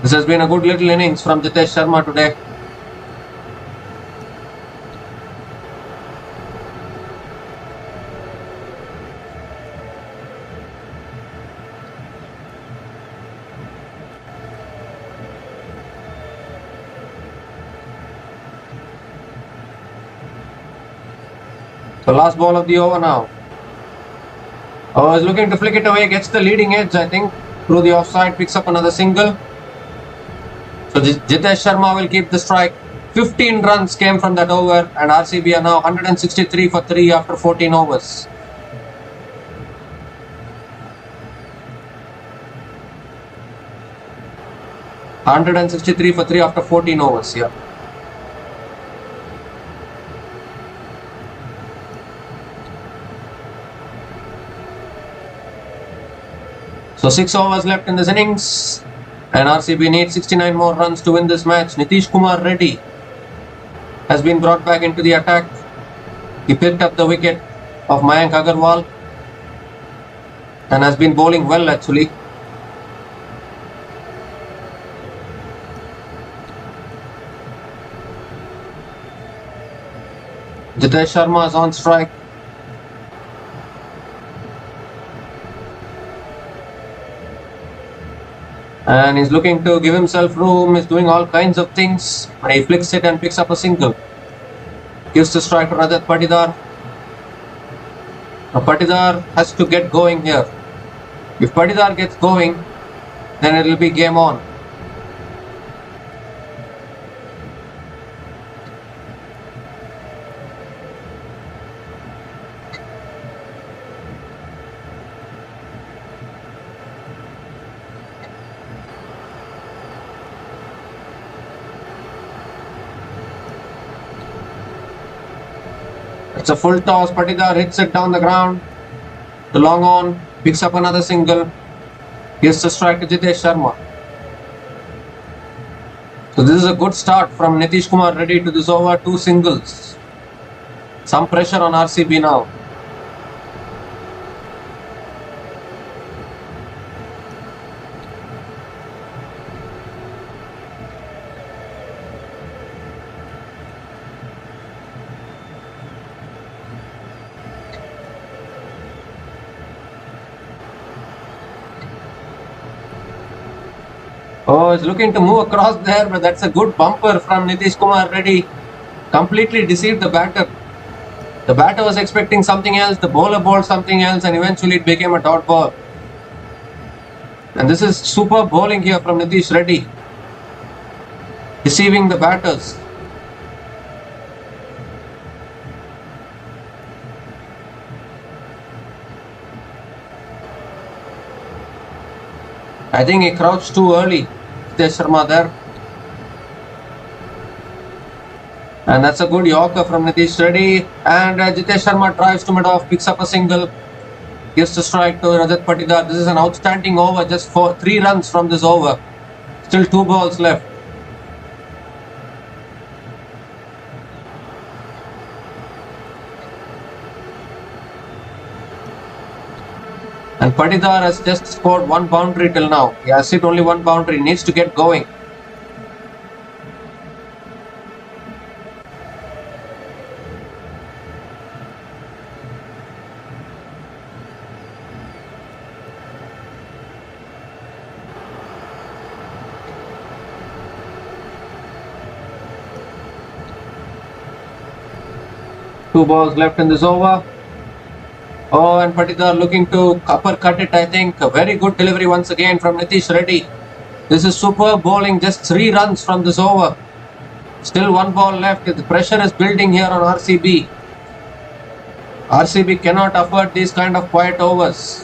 Speaker 1: This has been a good little innings from Jitesh Sharma today. The last ball of the over now. Oh, is looking to flick it away. Gets the leading edge, I think, through the offside. Picks up another single. So Jitesh Sharma will keep the strike. 15 runs came from that over, and RCB are now 163 for 3 after 14 overs. $163 for 3 after 14 overs, yeah. So 6 overs left in this innings, and RCB needs 69 more runs to win this match. Nitish Kumar Reddy has been brought back into the attack. He picked up the wicket of Mayank Agarwal and has been bowling well actually. Jitesh Sharma is on strike. And he's looking to give himself room. He's doing all kinds of things. He flicks it and picks up a single. Gives the strike to Rajat Patidar. Now Patidar has to get going here. If Patidar gets going, then it will be game on. It's a full toss. Patidar hits it down the ground. The long on. Picks up another single. Gives the strike to Jitesh Sharma. So this is a good start from Nitish Kumar Reddy to this over. 2 singles. Some pressure on RCB now. Oh, he's looking to move across there, but that's a good bumper from Nitish Kumar Reddy. Completely deceived the batter. The batter was expecting something else, the bowler bowled something else, and eventually it became a dot ball. And this is superb bowling here from Nitish Reddy. Deceiving the batters. I think he crouched too early. Jitesh Sharma there. And that's a good Yorker from Nitish Reddy. And Jitesh Sharma drives to mid-off, picks up a single. Gives the strike to Rajat Patidar. This is an outstanding over, just 3 runs from this over. Still 2 balls left. And Patidar has just scored 1 boundary till now. He has hit only 1 boundary. Needs to get going. Two balls left in this over. Oh, and Patidar looking to uppercut it, I think. A very good delivery once again from Nitish Reddy. This is superb bowling, just 3 runs from this over. Still 1 ball left. The pressure is building here on RCB. RCB cannot afford these kind of quiet overs.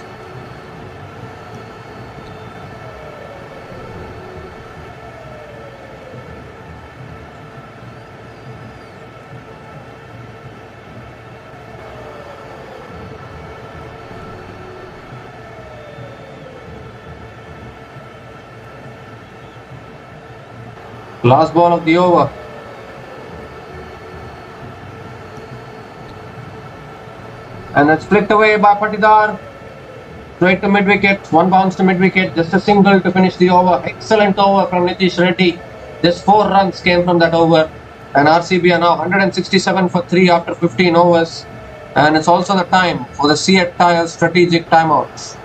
Speaker 1: Last ball of the over. And it's flicked away by Patidar. Straight to mid-wicket. 1 bounce to mid-wicket. Just a single to finish the over. Excellent over from Nitish Reddy. Just 4 runs came from that over. And RCB are now 167 for 3 after 15 overs. And it's also the time for the Seat Tyres strategic timeouts.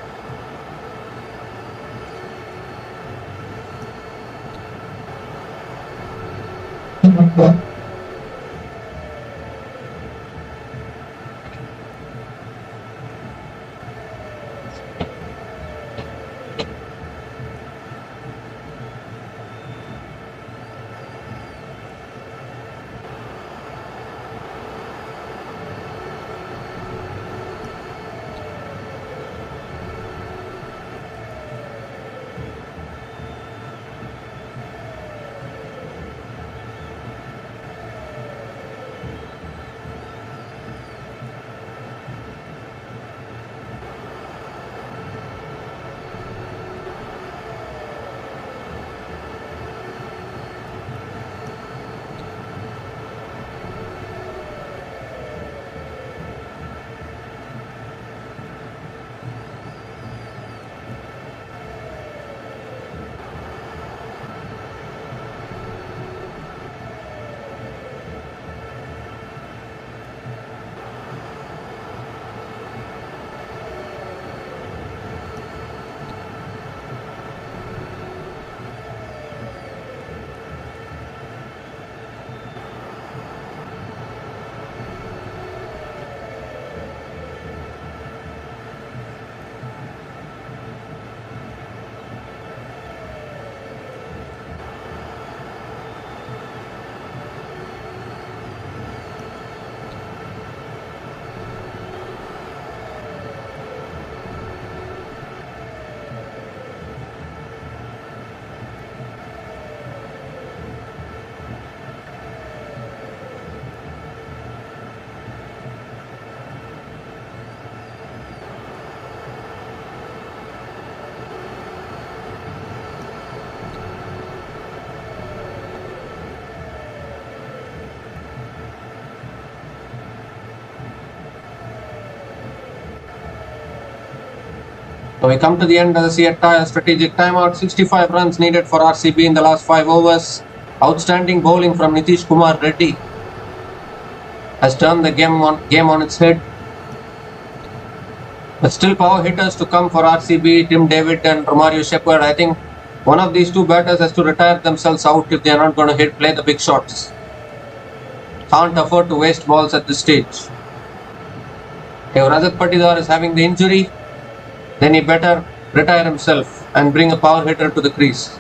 Speaker 1: So we come to the end of the Seat Tyres strategic timeout. 65 runs needed for RCB in the last 5 overs. Outstanding bowling from Nitish Kumar Reddy has turned the game on its head. But still power hitters to come for RCB, Tim David and Romario Shepherd. I think one of these two batters has to retire themselves out if they are not going to play the big shots. Can't afford to waste balls at this stage. If Rajat Patidar is having the injury, then he better retire himself and bring a power hitter to the crease.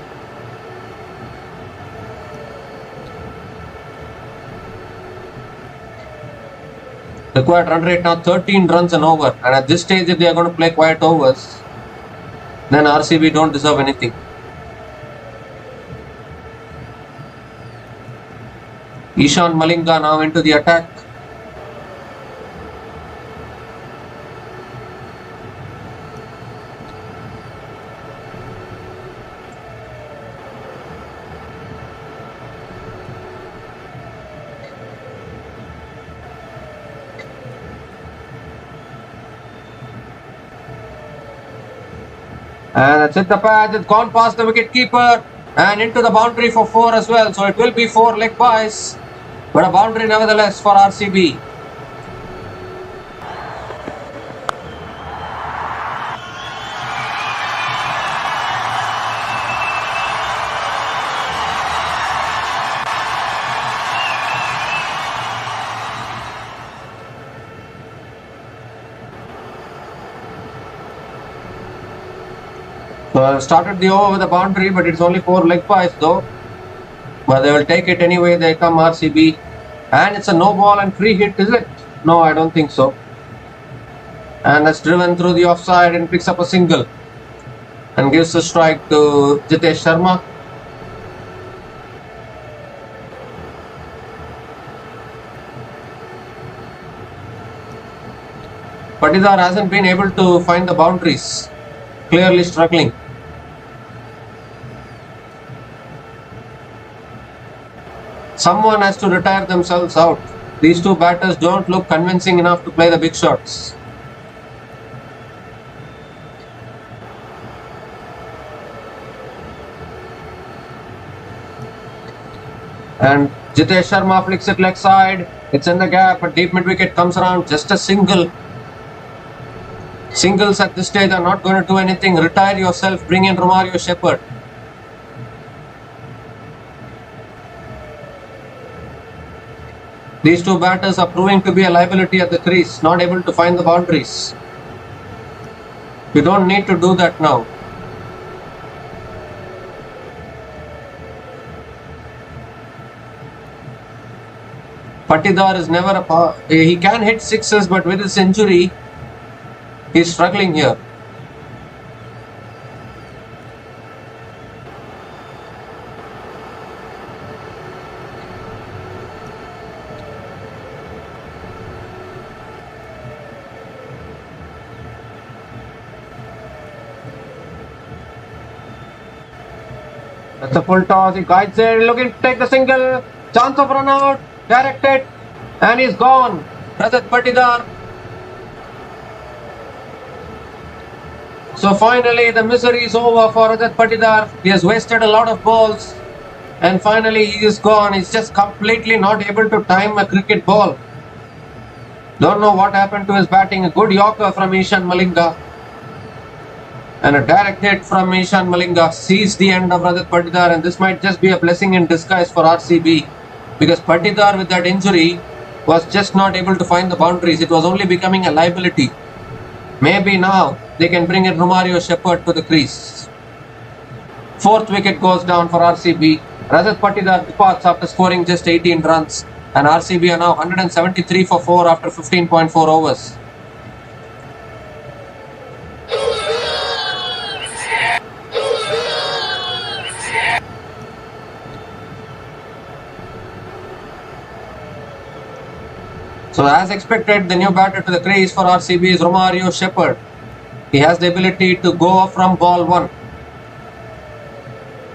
Speaker 1: Required run rate now 13 runs an over, and at this stage if they are going to play quiet overs, then RCB don't deserve anything. Ishan Malinga now into the attack. And that's it, the patch. It's gone past the wicket keeper and into the boundary for 4 as well. So it will be 4 leg byes, but a boundary nevertheless for RCB. So I've started the over with a boundary, but it's only 4 leg byes though. But they will take it anyway. They come RCB. And it's a no ball and free hit, is it? No, I don't think so. And that's driven through the offside and picks up a single. And gives a strike to Jitesh Sharma. Patidar hasn't been able to find the boundaries. Clearly struggling. Someone has to retire themselves out. These two batters don't look convincing enough to play the big shots. And Jitesh Sharma flicks it leg side. It's in the gap. A deep mid wicket comes around. Just a single. Singles at this stage are not going to do anything. Retire yourself. Bring in Romario Shepherd. These two batters are proving to be a liability at the crease, not able to find the boundaries. You don't need to do that now. Patidar is never he can hit sixes, but with his injury, he's struggling here. That's a full toss. He guides it, looking to take the single. Chance of run out, directed, and he's gone. Rajat Patidar. So finally, the misery is over for Rajat Patidar. He has wasted a lot of balls, and finally he is gone. He's just completely not able to time a cricket ball. Don't know what happened to his batting. A good yorker from Ishan Malinga. And a direct hit from Ishan Malinga sees the end of Rajat Patidar, and this might just be a blessing in disguise for RCB, because Patidar with that injury was just not able to find the boundaries. It was only becoming a liability. Maybe now they can bring in Romario Shepherd to the crease. 4th wicket goes down for RCB. Rajat Patidar departs after scoring just 18 runs, and RCB are now 173 for 4 after 15.4 overs. So as expected, the new batter to the crease for RCB is Romario Shepherd. He has the ability to go from ball 1.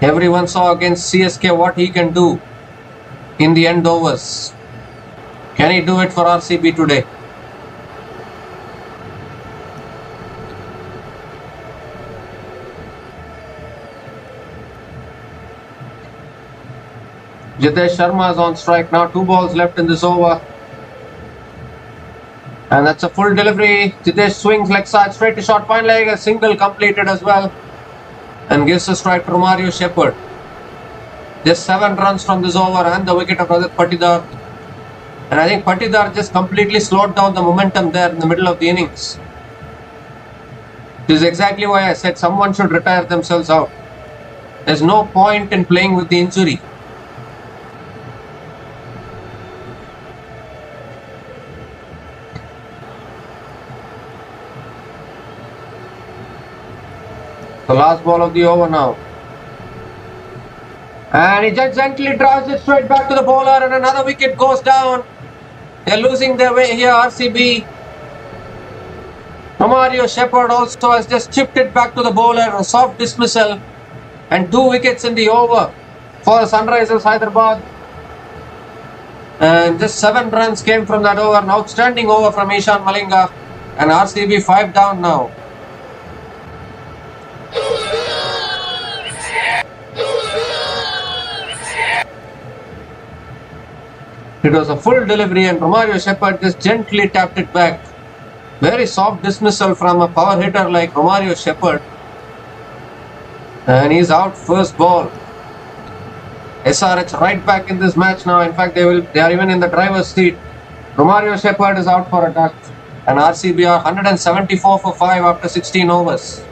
Speaker 1: Everyone saw against CSK what he can do in the end overs. Can he do it for RCB today? Jitesh Sharma is on strike now. 2 balls left in this over. And that's a full delivery. Jitesh swings leg side straight to short fine leg. A single completed as well. And gives a strike to Romario Shepherd. Just 7 runs from this over and the wicket of Rajat Patidar. And I think Patidar just completely slowed down the momentum there in the middle of the innings. This is exactly why I said someone should retire themselves out. There's no point in playing with the injury. The last ball of the over now. And he just gently drives it straight back to the bowler, and another wicket goes down. They're losing their way here, RCB. Romario Shepherd also has just chipped it back to the bowler, a soft dismissal, and 2 wickets in the over for Sunrisers Hyderabad. And just 7 runs came from that over. An outstanding over from Ishan Malinga, and RCB 5 down now. It was a full delivery, and Romario Shepherd just gently tapped it back. Very soft dismissal from a power hitter like Romario Shepherd. And he's out first ball. SRH right back in this match now. In fact, they are even in the driver's seat. Romario Shepherd is out for a duck, and RCB are 174 for 5 after 16 overs.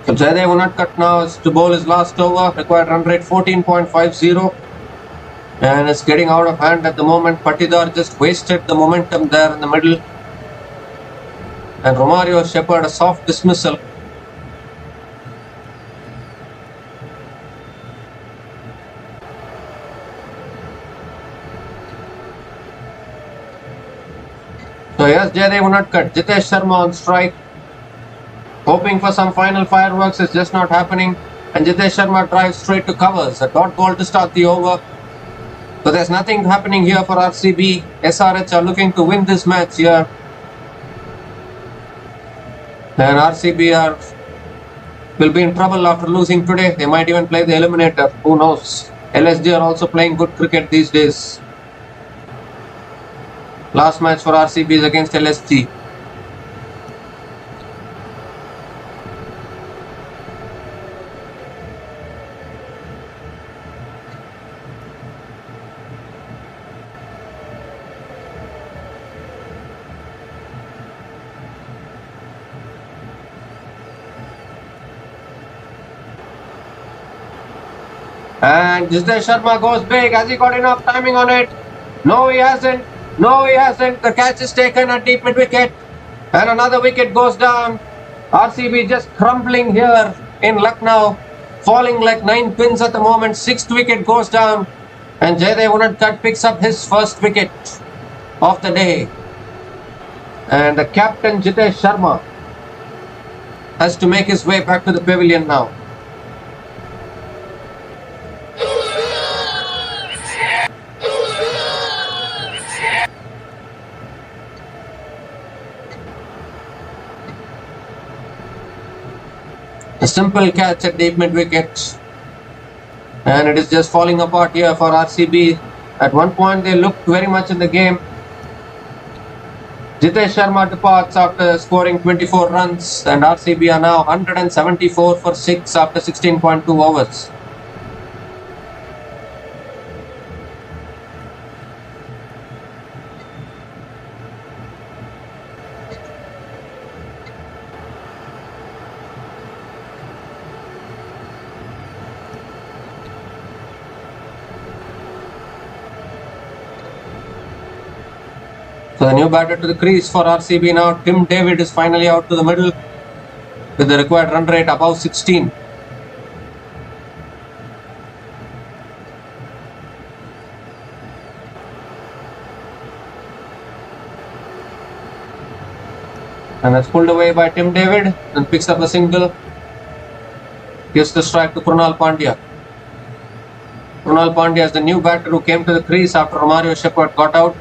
Speaker 1: So Jaydev Unadkat now is to bowl his last over, required run rate 14.50, and it's getting out of hand at the moment. Patidar just wasted the momentum there in the middle, and Romario Shepherd a soft dismissal. So yes, Jaydev Unadkat, Jitesh Sharma on strike. Hoping for some final fireworks, is just not happening, and Jitesh Sharma drives straight to covers. A dot ball to start the over. So there's nothing happening here for RCB. SRH are looking to win this match here. And RCB will be in trouble after losing today. They might even play the eliminator. Who knows? LSG are also playing good cricket these days. Last match for RCB is against LSG. And Jitesh Sharma goes big. Has he got enough timing on it? No, he hasn't. No, he hasn't. The catch is taken at deep mid wicket, and another wicket goes down. RCB just crumbling here in Lucknow, falling like 9 pins at the moment. 6th wicket goes down, and Jaydev Unadkat picks up his first wicket of the day. And the captain Jitesh Sharma has to make his way back to the pavilion now. A simple catch at deep mid wicket, and it is just falling apart here for RCB. At one point they looked very much in the game. Jitesh Sharma departs after scoring 24 runs, and RCB are now 174 for 6 after 16.2 overs. So the new batter to the crease for RCB now. Tim David is finally out to the middle with the required run rate above 16. And that's pulled away by Tim David and picks up a single. Gives the strike to Krunal Pandya. Krunal Pandya is the new batter who came to the crease after Romario Shepherd got out.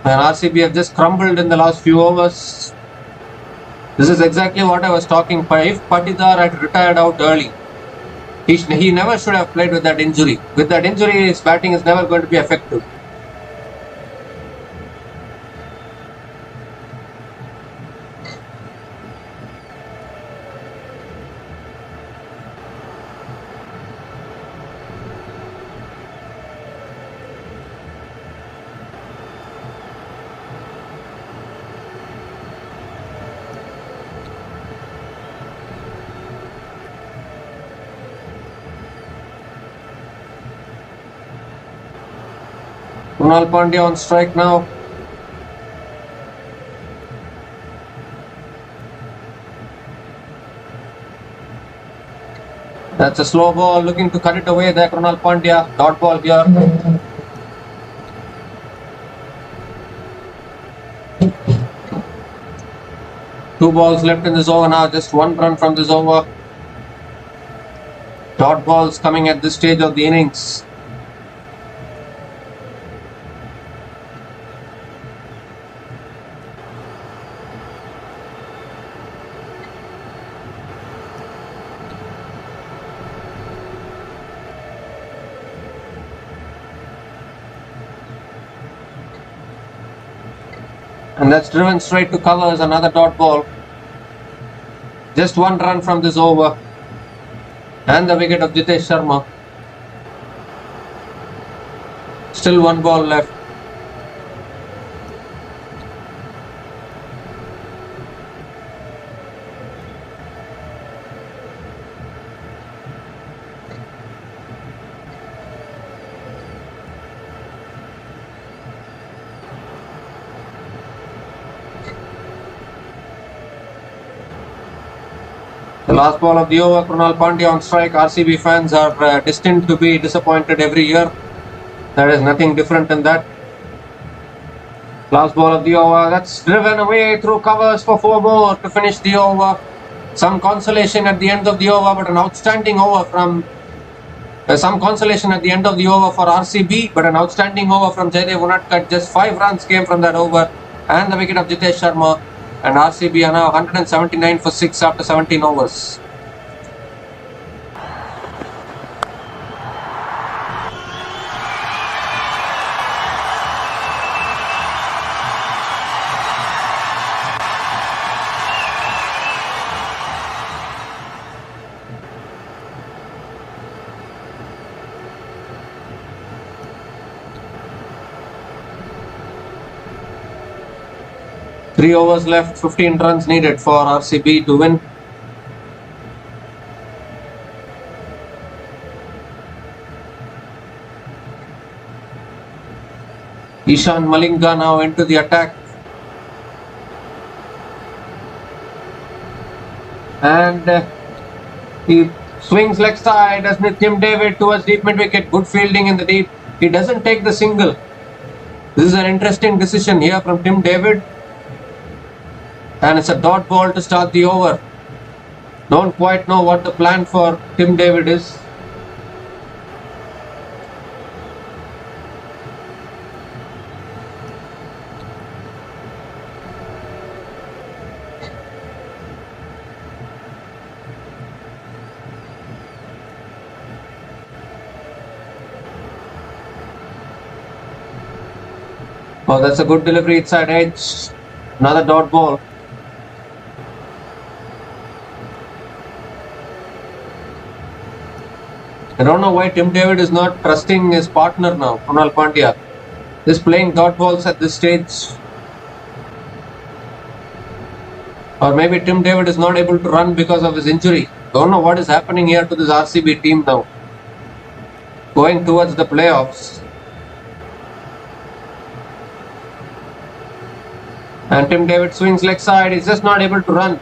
Speaker 1: And RCB have just crumbled in the last few overs. This is exactly what I was talking about. If Patidar had retired out early, he never should have played with that injury. With that injury, his batting is never going to be effective. Krunal Pandya on strike now. That's a slow ball, looking to cut it away there, Krunal Pandya. Dot ball here. Two balls left in this over now, just one run from this over. Dot balls coming at this stage of the innings. And that's driven straight to cover as another dot ball. Just one run from this over. And the wicket of Jitesh Sharma. Still one ball left. The last ball of the over, Krunal Pandya on strike. RCB fans are destined to be disappointed every year. There is nothing different in that. Last ball of the over, that's driven away through covers for 4 more to finish the over. Some consolation at the end of the over, but an outstanding over from... some consolation at the end of the over for RCB, but an outstanding over from Jaydev Unadkat. Just 5 runs came from that over. And the wicket of Jitesh Sharma. And RCB are now 179 for 6 after 17 overs. Three overs left, 15 runs needed for RCB to win. Ishan Malinga now into the attack. And he swings leg side as Tim David towards deep mid wicket. Good fielding in the deep. He doesn't take the single. This is an interesting decision here from Tim David. And it's a dot ball to start the over. Don't quite know what the plan for Tim David is. Oh, that's a good delivery inside edge. Another dot ball. I don't know why Tim David is not trusting his partner now, Krunal Pandya. Just playing dot balls at this stage. Or maybe Tim David is not able to run because of his injury. Don't know what is happening here to this RCB team now. Going towards the playoffs. And Tim David swings leg side. He's just not able to run.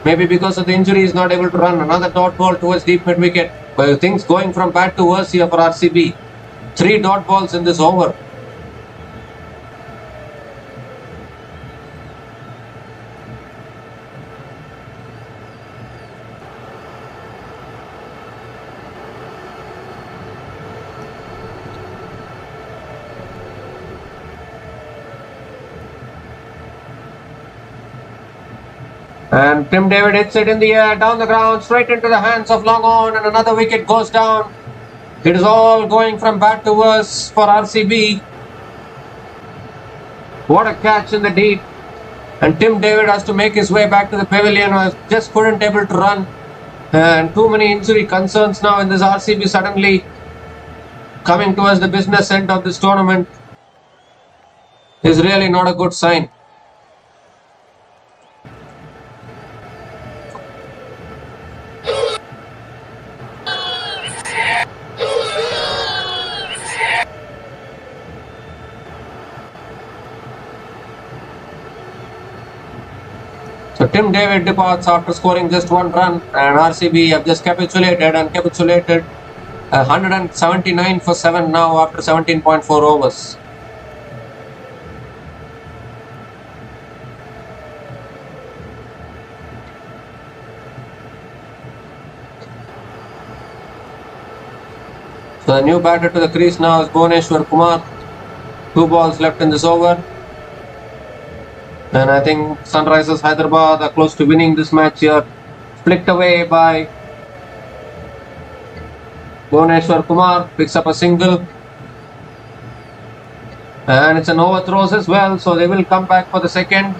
Speaker 1: Maybe because of the injury he's not able to run. Another dot ball towards deep mid wicket. But things going from bad to worse here for RCB. 3 dot balls in this over. And Tim David hits it in the air, down the ground, straight into the hands of long on, and another wicket goes down. It is all going from bad to worse for RCB. What a catch in the deep. And Tim David has to make his way back to the pavilion, just couldn't able to run. And too many injury concerns now in this RCB suddenly coming towards the business end of this tournament is really not a good sign. Tim David departs after scoring just 1 run, and RCB have just capitulated 179 for 7 now after 17.4 overs. So the new batter to the crease now is Bhuvneshwar Kumar. 2 balls left in this over. And I think Sunrisers Hyderabad are close to winning this match here. Flicked away by Bhuvneshwar Kumar. Picks up a single. And it's an overthrows as well. So they will come back for the second.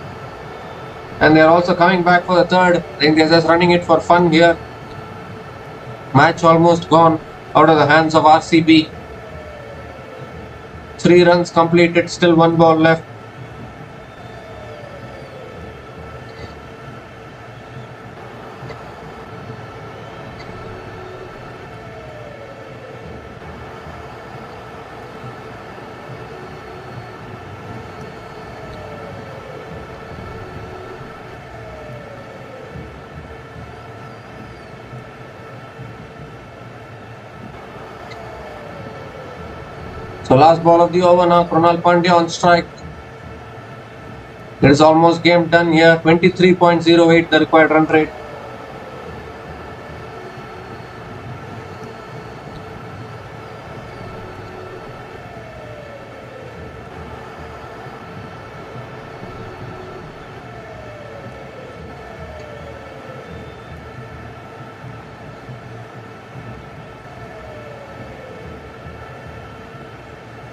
Speaker 1: And they are also coming back for the third. I think they're just running it for fun here. Match almost gone out of the hands of RCB. 3 runs completed. Still 1 ball left. So last ball of the over now, Krunal Pandya on strike. It is almost game done here. 23.08 the required run rate.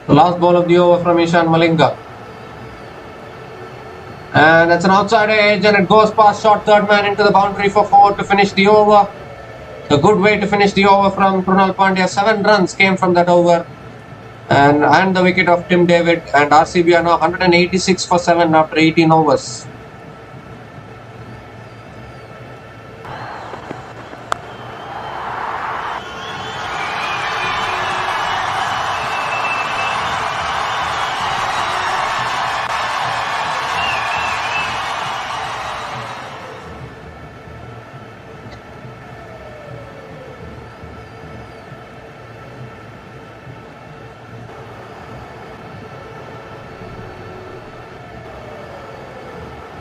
Speaker 1: The last ball of the over from Ishan Malinga. And that's an outside edge, and it goes past short third man into the boundary for 4 to finish the over. A good way to finish the over from Krunal Pandya. 7 runs came from that over. And the wicket of Tim David, and RCB are now 186 for 7 after 18 overs.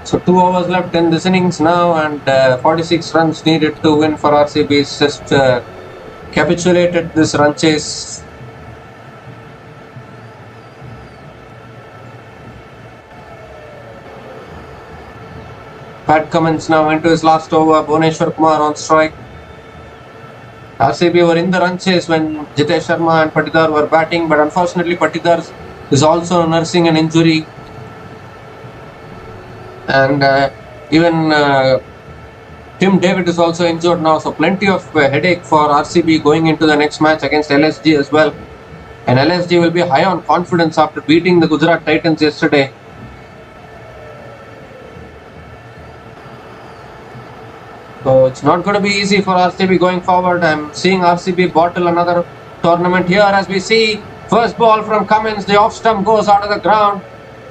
Speaker 1: So 2 overs left in this innings now, and 46 runs needed to win for RCB. It's just capitulated this run chase. Pat Cummins now into his last over. Bhuvneshwar Kumar on strike. RCB were in the run chase when Jitesh Sharma and Patidar were batting, but unfortunately Patidar is also nursing an injury. And even Tim David is also injured now, so plenty of headache for RCB going into the next match against LSG as well. And LSG will be high on confidence after beating the Gujarat Titans yesterday. So it's not going to be easy for RCB going forward. I'm seeing RCB bottle another tournament here as we see. First ball from Cummins, the off stump goes out of the ground.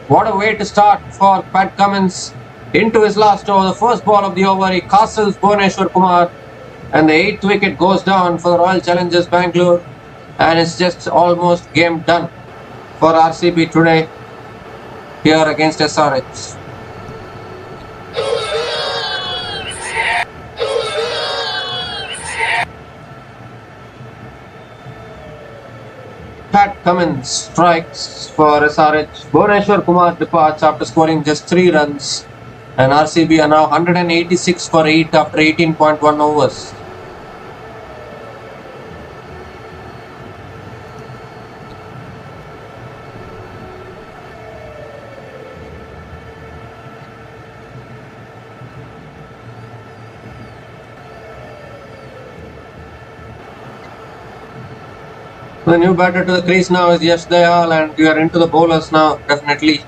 Speaker 1: What a way to start for Pat Cummins into his last over. The first ball of the over, he castles Bhuvneshwar Kumar, and the 8th wicket goes down for the Royal Challengers Bangalore, and it's just almost game done for RCB today here against SRH. Pat Cummins strikes for SRH. Bhuvneshwar Kumar departs after scoring just 3 runs, and RCB are now 186 for 8 after 18.1 overs. The new batter to the crease now is Yash Dayal, and we are into the bowlers now, definitely.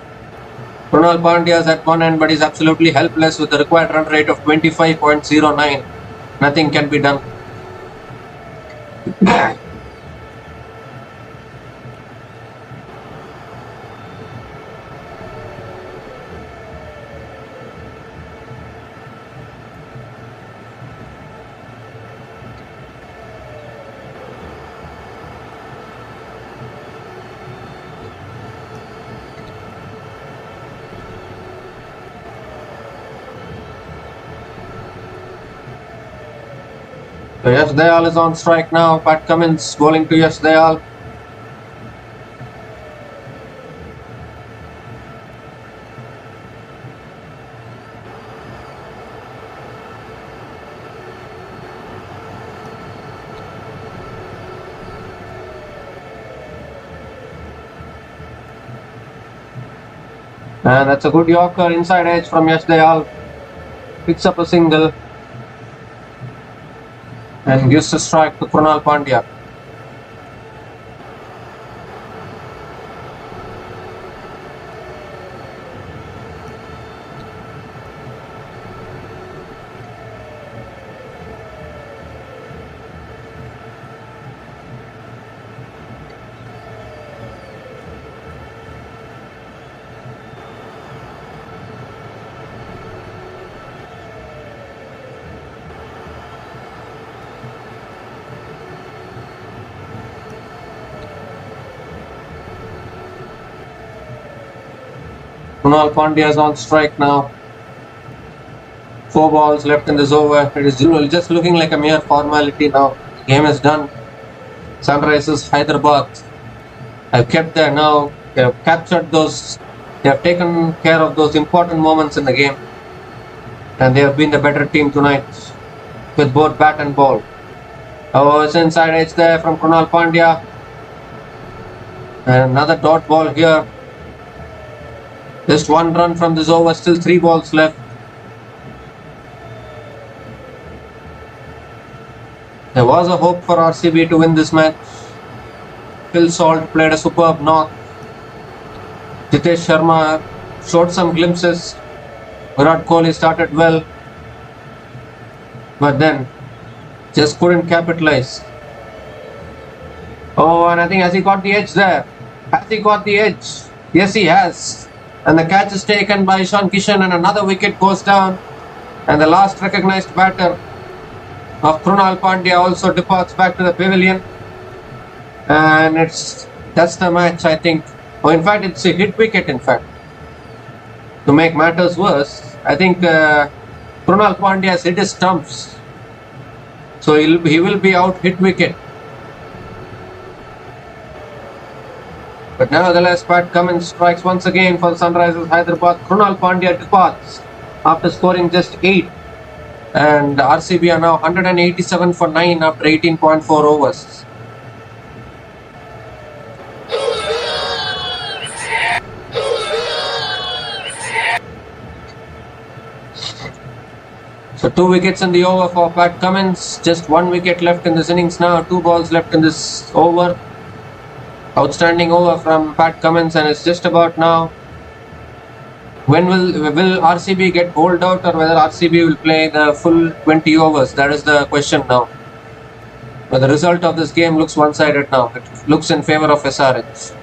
Speaker 1: Krunal Pandya is at one end, but he's absolutely helpless with the required run rate of 25.09. Nothing can be done. So Yash Dayal is on strike now. Pat Cummins bowling to Yash Dayal. And that's a good Yorker inside edge from Yash Dayal. Picks up a single and gives a strike to Krunal Pandya. Krunal Pandya is on strike now. 4 balls left in this over. It is just looking like a mere formality now. The game is done. Sunrisers Hyderabad have kept there now. They have captured those. They have taken care of those important moments in the game. And they have been the better team tonight with both bat and ball. Oh, it's inside edge there from Krunal Pandya. And another dot ball here. Just 1 run from this over, still 3 balls left. There was a hope for RCB to win this match. Phil Salt played a superb knock. Jitesh Sharma showed some glimpses. Virat Kohli started well, but then just couldn't capitalize. Oh, and I think has he got the edge there? Has he got the edge? Yes, he has. And the catch is taken by Ishan Kishan and another wicket goes down. And the last recognized batter of Krunal Pandya also departs back to the pavilion. And that's the match, I think. Oh, in fact, it's a hit wicket, in fact. To make matters worse, I think Krunal Pandya has hit his stumps. So he will be out hit wicket. But nevertheless, Pat Cummins strikes once again for the Sunrisers Hyderabad. Krunal Pandya departs after scoring just 8. And RCB are now 187 for 9 after 18.4 overs. So 2 wickets in the over for Pat Cummins. Just 1 wicket left in this innings now. 2 balls left in this over. Outstanding over from Pat Cummins, and it's just about now. When will RCB get bowled out, or whether RCB will play the full 20 overs? That is the question now. But the result of this game looks one-sided now. It looks in favor of SRH.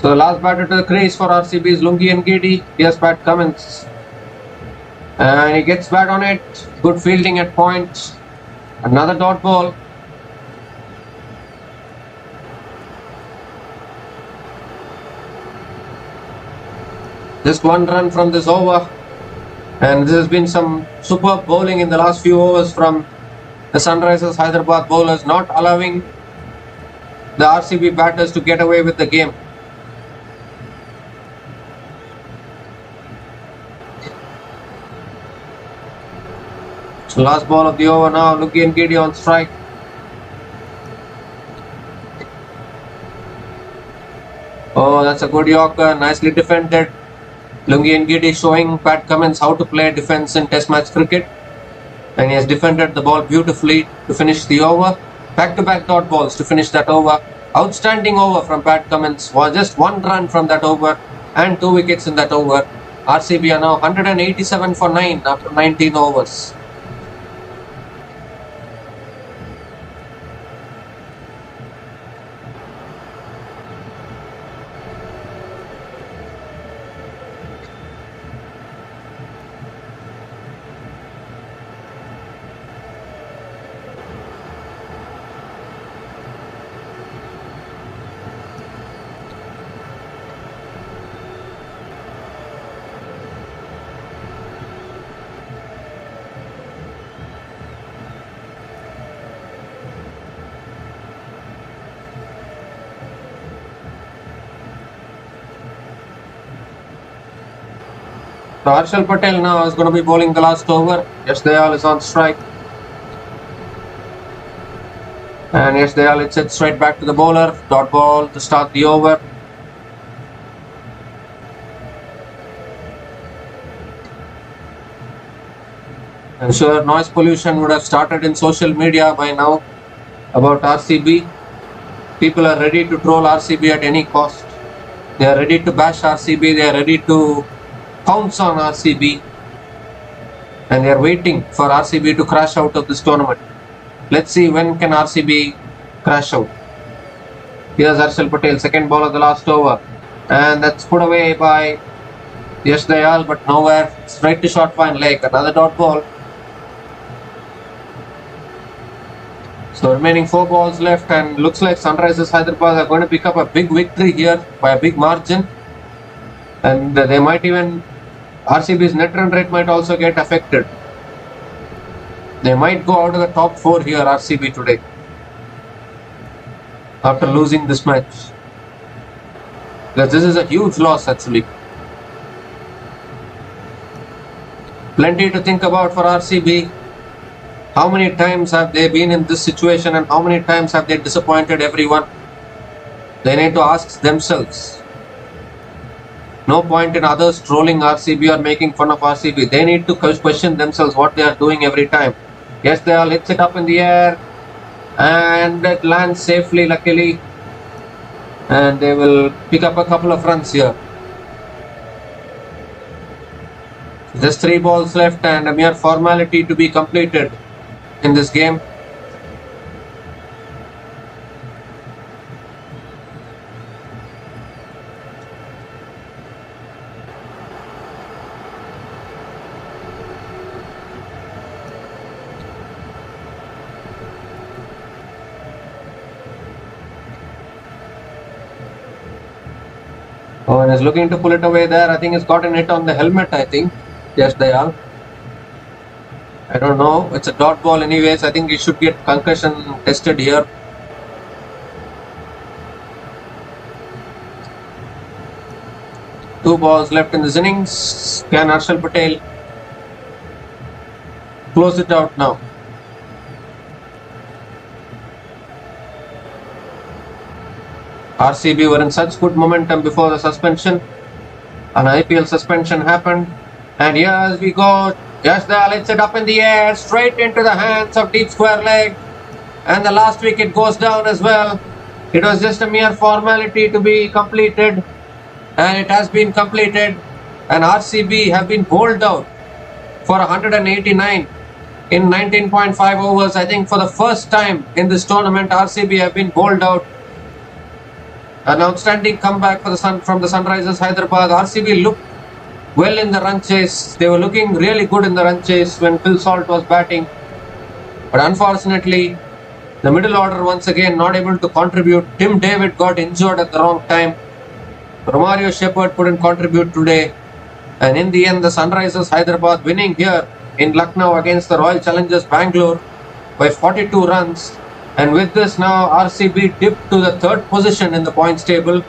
Speaker 1: So the last batter to the crease for RCB is Lungi Ngidi. Here's Pat Cummins. And he gets back on it. Good fielding at point. Another dot ball. Just 1 run from this over. And there has been some superb bowling in the last few overs from the Sunrisers Hyderabad bowlers, not allowing the RCB batters to get away with the game. So last ball of the over now, Lungi Ngidi on strike. Oh, that's a good Yorker, nicely defended. Lungi Ngidi showing Pat Cummins how to play defense in Test match cricket. And he has defended the ball beautifully to finish the over. Back-to-back dot balls to finish that over. Outstanding over from Pat Cummins. Was just 1 run from that over and 2 wickets in that over. RCB are now 187 for 9 after 19 overs. So Harshal Patel now is going to be bowling the last over. Yes, Dayal is on strike. And yes, Dayal hits it straight back to the bowler. Dot ball to start the over. I'm sure noise pollution would have started in social media by now about RCB. People are ready to troll RCB at any cost. They are ready to bash RCB. They are ready to pounce on RCB. And they are waiting for RCB to crash out of this tournament. Let's see when can RCB crash out. Here's Harshal Patel, second ball of the last over. And that's put away by Yash Dayal, but nowhere. Straight to short fine leg. Another dot ball. So remaining 4 balls left, and looks like Sunrisers Hyderabad are going to pick up a big victory here by a big margin. And they might even, RCB's net run rate might also get affected. They might go out of the top 4 here, RCB today, after losing this match. Because this is a huge loss actually. Plenty to think about for RCB. How many times have they been in this situation and how many times have they disappointed everyone? They need to ask themselves. No point in others trolling RCB or making fun of RCB. They need to question themselves what they are doing every time. Yes, they all hits it up in the air and it lands safely, luckily. And they will pick up a couple of runs here. Just 3 balls left and a mere formality to be completed in this game. Oh, and is looking to pull it away there. I think it's gotten hit on the helmet, I think. Yes, they are. I don't know. It's a dot ball anyways. I think he should get concussion tested here. Two balls left in this innings. Can Harshal Patel close it out now? RCB were in such good momentum before the suspension. An IPL suspension happened. And here we go. Yes, they hits it up in the air, straight into the hands of deep square leg. And the last wicket goes down as well. It was just a mere formality to be completed. And it has been completed. And RCB have been bowled out for 189 in 19.5 overs. I think for the first time in this tournament, RCB have been bowled out. An outstanding comeback for from the Sunrisers Hyderabad. RCB looked well in the run chase. They were looking really good in the run chase when Phil Salt was batting. But unfortunately, the middle order once again not able to contribute. Tim David got injured at the wrong time. Romario Shepherd couldn't contribute today. And in the end, the Sunrisers Hyderabad winning here in Lucknow against the Royal Challengers Bangalore by 42 runs. And with this now, RCB dipped to the 3rd position in the points table.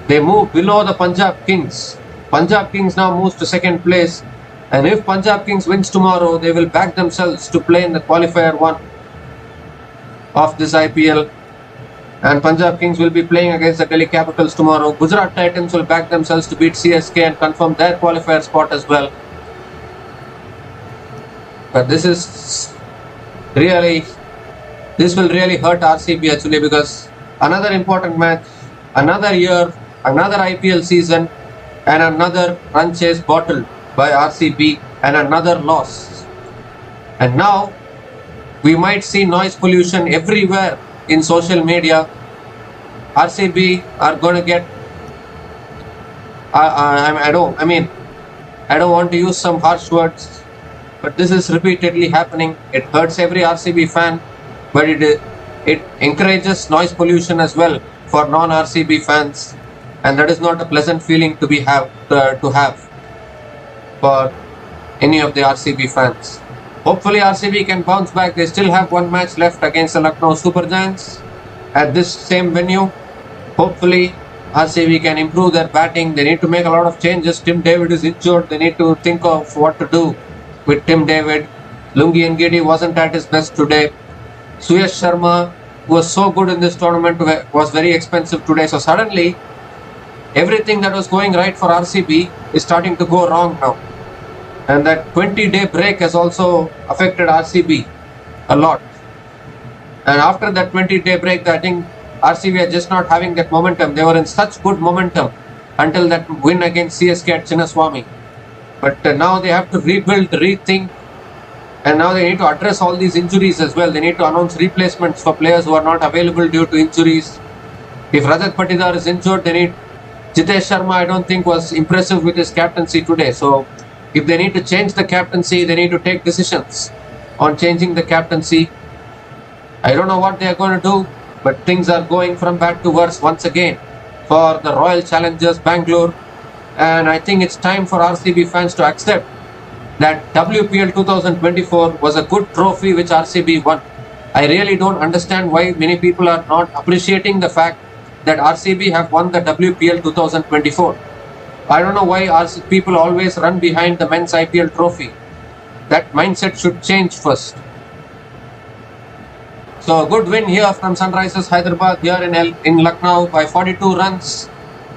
Speaker 1: They move below the Punjab Kings. Punjab Kings now moves to 2nd place. And if Punjab Kings wins tomorrow, they will back themselves to play in the qualifier 1 of this IPL. And Punjab Kings will be playing against the Delhi Capitals tomorrow. Gujarat Titans will back themselves to beat CSK and confirm their qualifier spot as well. But this will really hurt RCB actually, because another important match, another year, another IPL season, and another run chase bottled by RCB, and another loss. And now we might see noise pollution everywhere in social media. RCB are going to get, I don't want to use some harsh words, but this is repeatedly happening. It hurts every RCB fan, but it encourages noise pollution as well for non-RCB fans, and that is not a pleasant feeling to have for any of the RCB fans. Hopefully RCB can bounce back. They still have 1 match left against the Lucknow Super Giants at this same venue. Hopefully RCB can improve their batting. They need to make a lot of changes. Tim David is injured. They need to think of what to do with Tim David. Lungi Ngidi wasn't at his best today. Suyash Sharma, who was so good in this tournament, was very expensive today. So suddenly, everything that was going right for RCB is starting to go wrong now. And that 20-day break has also affected RCB a lot. And after that 20-day break, I think RCB are just not having that momentum. They were in such good momentum until that win against CSK at Chinnaswamy. But now they have to rebuild, rethink, and now they need to address all these injuries as well. They need to announce replacements for players who are not available due to injuries. If Rajat Patidar is injured, they need Jitesh Sharma. I don't think was impressive with his captaincy today. So if they need to change the captaincy, they need to take decisions on changing the captaincy. I don't know what they are going to do, but things are going from bad to worse once again for the Royal Challengers Bangalore. And I think it's time for RCB fans to accept that WPL 2024 was a good trophy which RCB won. I really don't understand why many people are not appreciating the fact that RCB have won the WPL 2024. I don't know why people always run behind the men's IPL trophy. That mindset should change first. So a good win here from Sunrisers Hyderabad here in Lucknow by 42 runs.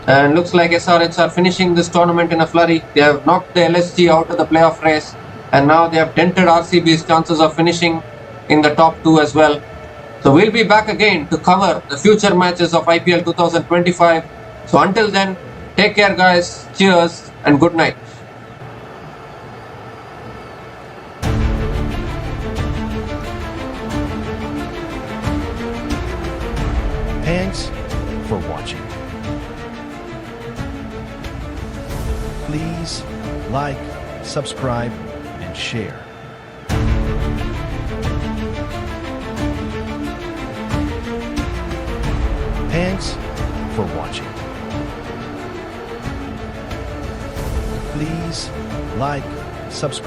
Speaker 1: And looks like SRH are finishing this tournament in a flurry. They have knocked the LSG out of the playoff race. And now they have dented RCB's chances of finishing in the top 2 as well. So we'll be back again to cover the future matches of IPL 2025. So until then, take care guys. Cheers and good night.
Speaker 2: Thanks for watching. Please like, subscribe, and share. Thanks for watching. Please like, subscribe.